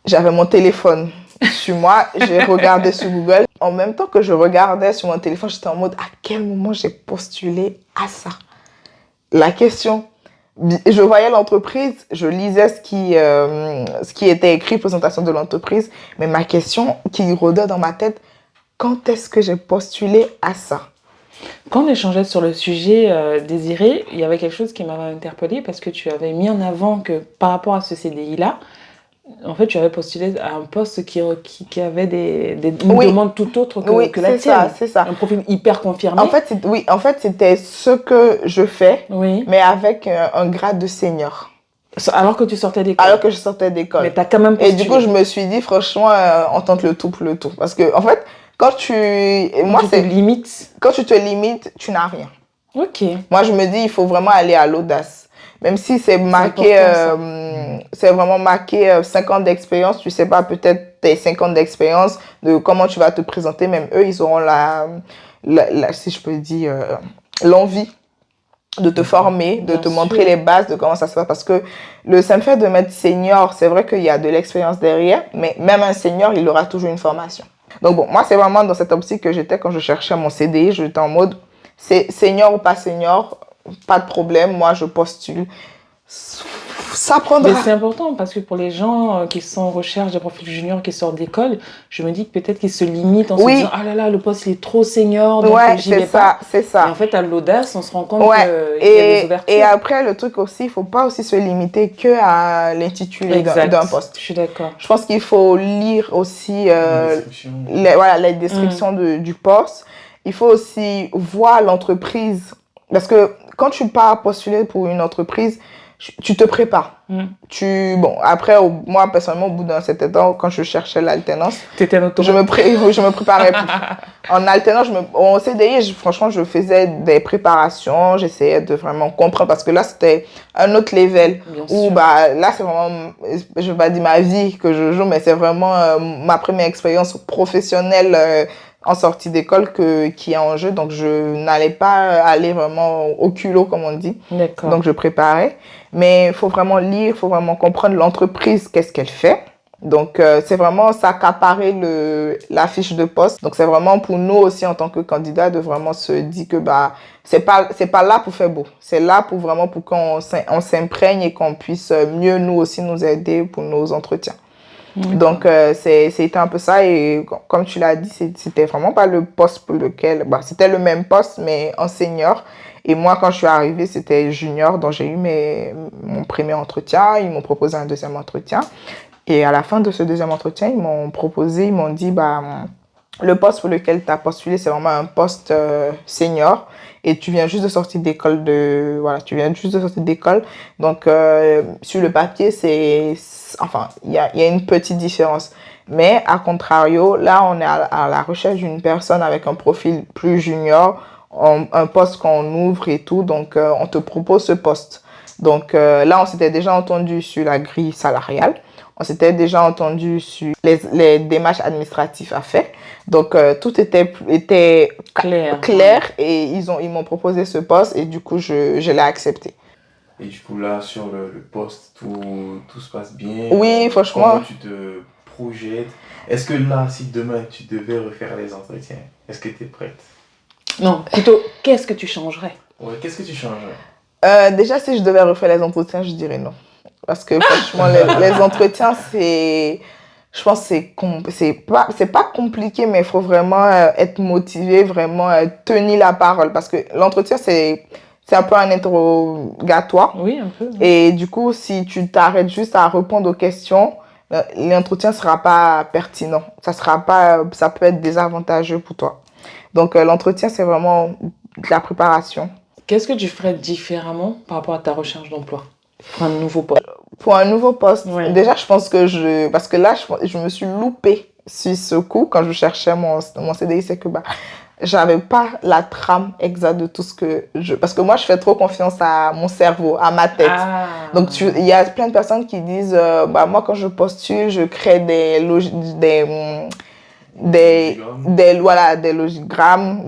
j'avais mon téléphone sur moi, j'ai regardé sur Google. En même temps que je regardais sur mon téléphone, j'étais en mode, à quel moment j'ai postulé à ça? La question... Je voyais l'entreprise, je lisais ce qui était écrit, présentation de l'entreprise, mais ma question qui rôdait dans ma tête, quand est-ce que j'ai postulé à ça? Quand on échangeait sur le sujet, Désiré, il y avait quelque chose qui m'avait interpellée parce que tu avais mis en avant que par rapport à ce CDI-là, en fait, tu avais postulé à un poste qui avait une Oui. demande tout autre Oui, que la c'est tienne. ça, c'est ça. Un profil hyper confirmé. En fait, c'était ce que je fais, Oui. mais avec un grade de senior. Alors que tu sortais d'école. Alors que je sortais d'école. Mais tu as quand même Et postulé. du coup, je me suis dit, franchement, on tente le tout pour le tout. Parce que, en fait, quand tu te limites, tu n'as rien. Ok. Moi, je me dis, il faut vraiment aller à l'audace. Même si c'est marqué, c'est vraiment marqué 5 ans d'expérience, tu sais pas, peut-être tes 5 ans d'expérience, de comment tu vas te présenter, même eux, ils auront si je peux dire, l'envie de te former, de te montrer les bases de comment ça se passe. Parce que le simple fait de mettre senior, c'est vrai qu'il y a de l'expérience derrière, mais même un senior, il aura toujours une formation. Donc bon, moi, c'est vraiment dans cette optique que j'étais quand je cherchais mon CDI. J'étais en mode, c'est senior ou pas senior, pas de problème, moi, je postule. Ça prendra. Mais c'est important parce que pour les gens qui sont en recherche de profils juniors qui sortent d'école, je me dis que peut-être qu'ils se limitent en se disant « Ah là là, le poste, il est trop senior, donc j'y vais pas. » c'est ça. Et en fait, à l'audace, on se rend compte qu'il y a des ouvertures. Et après, le truc aussi, il ne faut pas aussi se limiter qu'à l'intitulé d'un poste. Je suis d'accord. Je pense qu'il faut lire aussi les descriptions du poste. Il faut aussi voir l'entreprise. Parce que quand tu pars postuler pour une entreprise, tu te prépares. Bon, après, moi, personnellement, au bout d'un certain temps, quand je cherchais l'alternance, je me préparais plus. En alternance, en CDI, franchement, je faisais des préparations, j'essayais de vraiment comprendre, parce que là, c'était un autre level. Là, c'est vraiment, je vais pas dire ma vie que je joue, mais c'est vraiment ma première expérience professionnelle en sortie d'école qui est en jeu. Donc, je n'allais pas aller vraiment au culot, comme on dit. D'accord. Donc, je préparais. Mais il faut vraiment lire, il faut vraiment comprendre l'entreprise, qu'est-ce qu'elle fait. Donc, c'est vraiment s'accaparer la fiche de poste. Donc, c'est vraiment pour nous aussi, en tant que candidats, de vraiment se dire que c'est pas là pour faire beau. C'est là pour qu'on s'imprègne et qu'on puisse mieux, nous aussi, nous aider pour nos entretiens. Donc, c'était un peu ça. Et comme tu l'as dit, c'était vraiment pas le poste pour lequel... c'était le même poste, mais en senior. Et moi, quand je suis arrivée, c'était junior. Donc, j'ai eu mon premier entretien. Ils m'ont proposé un deuxième entretien. Et à la fin de ce deuxième entretien, ils m'ont dit, le poste pour lequel tu as postulé, c'est vraiment un poste senior. Et tu viens juste de sortir d'école Donc, sur le papier, il y a une petite différence. Mais, à contrario, là, on est à la recherche d'une personne avec un profil plus junior, un poste qu'on ouvre et tout. Donc, on te propose ce poste. Donc, là, on s'était déjà entendu sur la grille salariale. On s'était déjà entendu sur les démarches administratives à faire. Donc, tout était clair et ils m'ont proposé ce poste et du coup, je l'ai accepté. Et du coup, là, sur le poste, tout se passe bien? Oui, franchement. Comment tu te projettes? Est-ce que là, si demain, tu devais refaire les entretiens, est-ce que tu es prête? Non, plutôt, qu'est-ce que tu changerais? Ouais, qu'est-ce que tu changerais? Déjà, si je devais refaire les entretiens, je dirais non. Parce que franchement, les entretiens, je pense que c'est pas compliqué, mais il faut vraiment être motivé, vraiment tenir la parole. Parce que l'entretien, c'est un peu un interrogatoire. Oui, un peu. Oui. Et du coup, si tu t'arrêtes juste à répondre aux questions, l'entretien ne sera pas pertinent. Ça peut être désavantageux pour toi. Donc, l'entretien, c'est vraiment de la préparation. Qu'est-ce que tu ferais différemment par rapport à ta recherche d'emploi? Pour un nouveau poste. Pour un nouveau poste, oui. Déjà, je pense que parce que là, je me suis loupée sur ce coup quand je cherchais mon CDI, c'est que j'avais pas la trame exacte de tout ce que parce que moi, je fais trop confiance à mon cerveau, à ma tête. Donc, il y a plein de personnes qui disent, moi, quand je postule, je crée des logigrammes,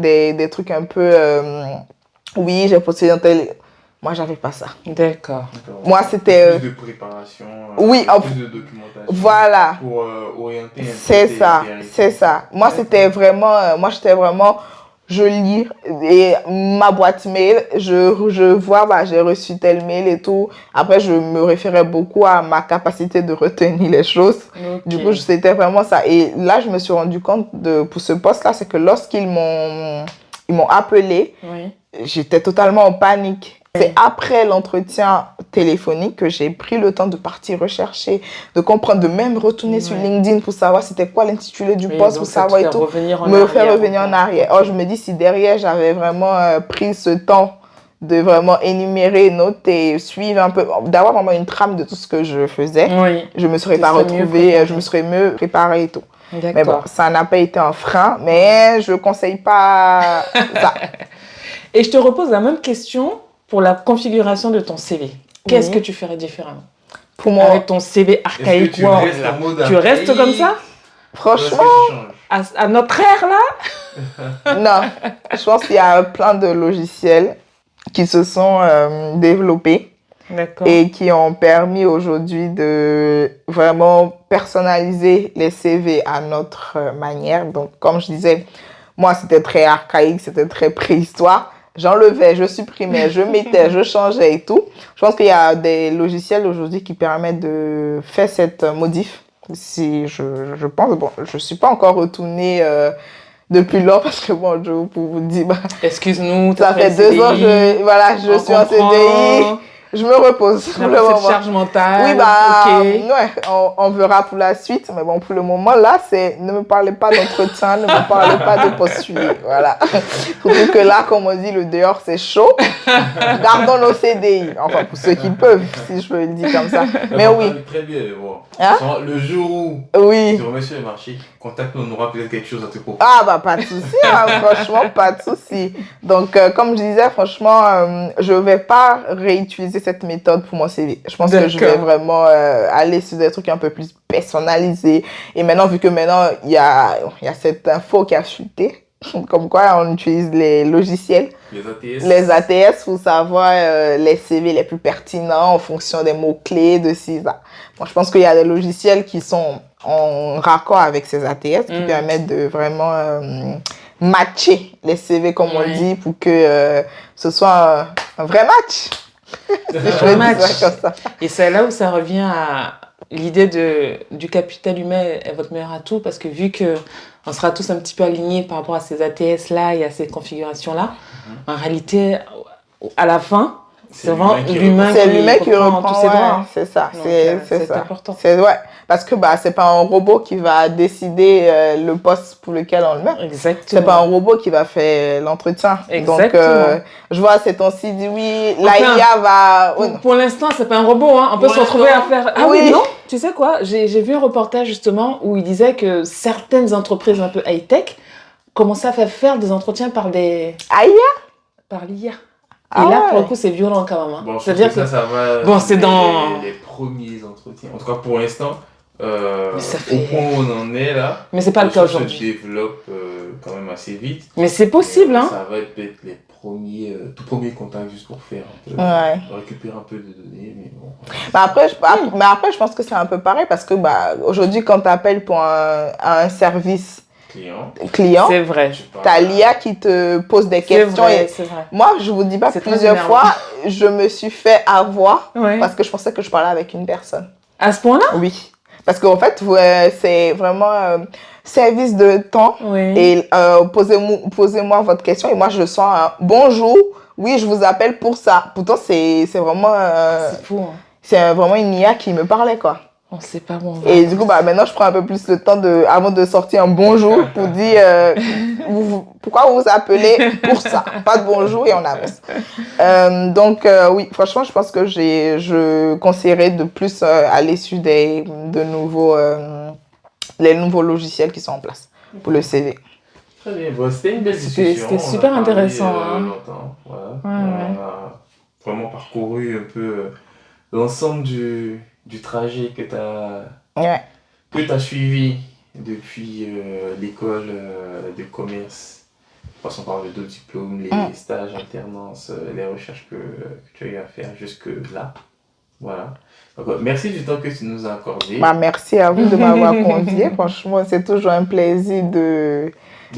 des trucs un peu, oui, j'ai postulé dans tel... Moi, j'avais pas ça. D'accord. Moi, c'était... Plus de préparation, oui, plus de documentation. Voilà. Pour orienter un peu. C'est ça. Moi, j'étais vraiment... Je lis et ma boîte mail, je vois, j'ai reçu tel mail et tout. Après, je me référais beaucoup à ma capacité de retenir les choses. Okay. Du coup, c'était vraiment ça. Et là, je me suis rendu compte pour ce poste-là, c'est que lorsqu'ils m'ont Ils m'ont appelé. Oui. J'étais totalement en panique. C'est après l'entretien téléphonique que j'ai pris le temps de partir rechercher, de comprendre, de même retourner sur LinkedIn pour savoir c'était quoi l'intitulé du poste, pour savoir et tout. Me faire revenir en arrière. Or, je me dis, si derrière, j'avais vraiment pris ce temps de vraiment énumérer, noter, suivre un peu, d'avoir vraiment une trame de tout ce que je faisais, je me serais pas retrouvée, je me serais mieux préparée et tout. Mais bon, ça n'a pas été un frein, mais je conseille pas ça. Et je te repose la même question pour la configuration de ton CV. Qu'est-ce que tu ferais différemment pour moi, avec ton CV archaïque Word, tu restes comme ça? Franchement, à notre ère là? Non, je pense qu'il y a plein de logiciels qui se sont développés et qui ont permis aujourd'hui de vraiment personnaliser les CV à notre manière. Donc, comme je disais, moi, c'était très archaïque, c'était très préhistoire. J'enlevais, je supprimais, je mettais, je changeais et tout. Je pense qu'il y a des logiciels aujourd'hui qui permettent de faire cette modif. Si je pense, bon, je ne suis pas encore retournée depuis lors parce que bon, je pour vous dire, excuse-nous, ça fait 2 ans, je suis en CDI. Je me repose pour le moment. Charge mentale. Oui, on verra pour la suite. Mais bon, pour le moment, là, ne me parlez pas d'entretien, ne me parlez pas de postuler. Voilà. Surtout que là, comme on dit, le dehors, c'est chaud. Gardons nos CDI. Enfin, pour ceux qui peuvent, si je peux le dire comme ça. Mais oui. Très bien. Bon. Hein? Le jour où tu te remets sur le marché, contacte-nous, on aura peut-être quelque chose à te proposer. Ah, bah, pas de souci. Franchement, pas de souci. Donc, comme je disais, franchement, je ne vais pas réutiliser cette méthode pour mon CV. Je pense que je vais vraiment aller sur des trucs un peu plus personnalisés. Et maintenant, vu que maintenant, il y a cette info qui a chuté, comme quoi on utilise les logiciels, les ATS pour savoir les CV les plus pertinents en fonction des mots-clés, de ces... Bon, je pense qu'il y a des logiciels qui sont en raccord avec ces ATS qui permettent de vraiment matcher les CV, comme on dit, pour que ce soit un vrai match. Un match. Comme ça. Et c'est là où ça revient à l'idée du capital humain est votre meilleur atout, parce que vu qu'on sera tous un petit peu alignés par rapport à ces ATS-là et à ces configurations-là, en réalité, à la fin, c'est vraiment l'humain qui reprend tous ses droits. C'est ça, c'est important. Parce que c'est pas un robot qui va décider le poste pour lequel on le met. Exactement. C'est pas un robot qui va faire l'entretien. Exactement. Donc, je vois, c'est ton site dit oui, l'IA va... Pour l'instant, c'est pas un robot. Hein. On peut se retrouver à faire... Ah oui, non? Tu sais quoi? J'ai vu un reportage justement où il disait que certaines entreprises un peu high-tech commençaient à faire des entretiens par des... Par l'IA. Et là, pour le coup, c'est violent quand même. Hein. Bon, c'est-à-dire que ça va... Bon, c'est dans... Les premiers entretiens. En tout cas, pour l'instant, au point où on en est là... Mais c'est pas le cas aujourd'hui. Ça se développe quand même assez vite. Mais c'est possible, hein. Ça va être peut-être les tout premiers contacts juste pour faire un peu... récupérer un peu de données, mais bon... Mais après, je pense que c'est un peu pareil parce que aujourd'hui, quand tu appelles pour un service... client, c'est vrai. T'as l'IA qui te pose des questions. C'est vrai. Moi, je vous dis pas, plusieurs fois, je me suis fait avoir parce que je pensais que je parlais avec une personne. À ce point-là? Oui. Parce qu'en fait, c'est vraiment service de temps. Et posez-moi votre question. Et moi, je sens un bonjour. Oui, je vous appelle pour ça. Pourtant, c'est vraiment... c'est fou. Hein. C'est vraiment une IA qui me parlait, quoi. On sait pas où on va. Et du coup, maintenant, je prends un peu plus le temps avant de sortir un bonjour pour dire pourquoi vous vous appelez pour ça. Pas de bonjour et on avance. Donc, oui, franchement, je pense que je conseillerais de plus aller sur les nouveaux logiciels qui sont en place pour le CV. Très bien, c'était une belle discussion. C'était super intéressant. Longtemps. Voilà. On a vraiment parcouru un peu l'ensemble du trajet que tu as suivi depuis l'école de commerce, passant par les 2 diplômes, les stages, alternances, les recherches que tu as eu à faire jusque-là. Voilà. Donc, merci du temps que tu nous as accordé. Merci à vous de m'avoir convié. Franchement, c'est toujours un plaisir de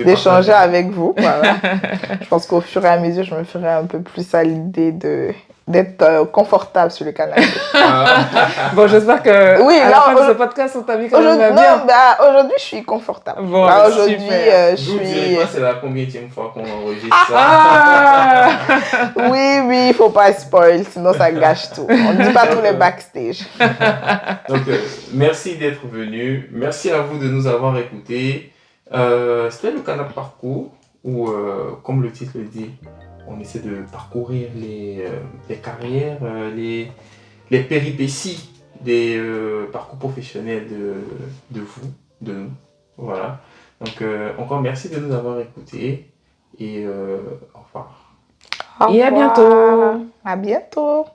d'échanger avec vous. Voilà. Je pense qu'au fur et à mesure, je me ferai un peu plus à l'idée d'être confortable sur le canapé. Bon, j'espère que Oui, à la fin de ce podcast, on t'a mis quand même bien. Aujourd'hui, je suis confortable. Bon, aujourd'hui, super. je Vous direz suis... pas c'est la combienième fois qu'on enregistre ça. Oui, il faut pas spoil, sinon ça gâche tout. On ne dit pas tous les backstage. Donc, merci d'être venu. Merci à vous de nous avoir écoutés. C'était le Canap Parcours où, comme le titre le dit, on essaie de parcourir les carrières, les péripéties des parcours professionnels de vous, de nous. Voilà. Donc, encore merci de nous avoir écoutés et au revoir. Et à bientôt. À bientôt.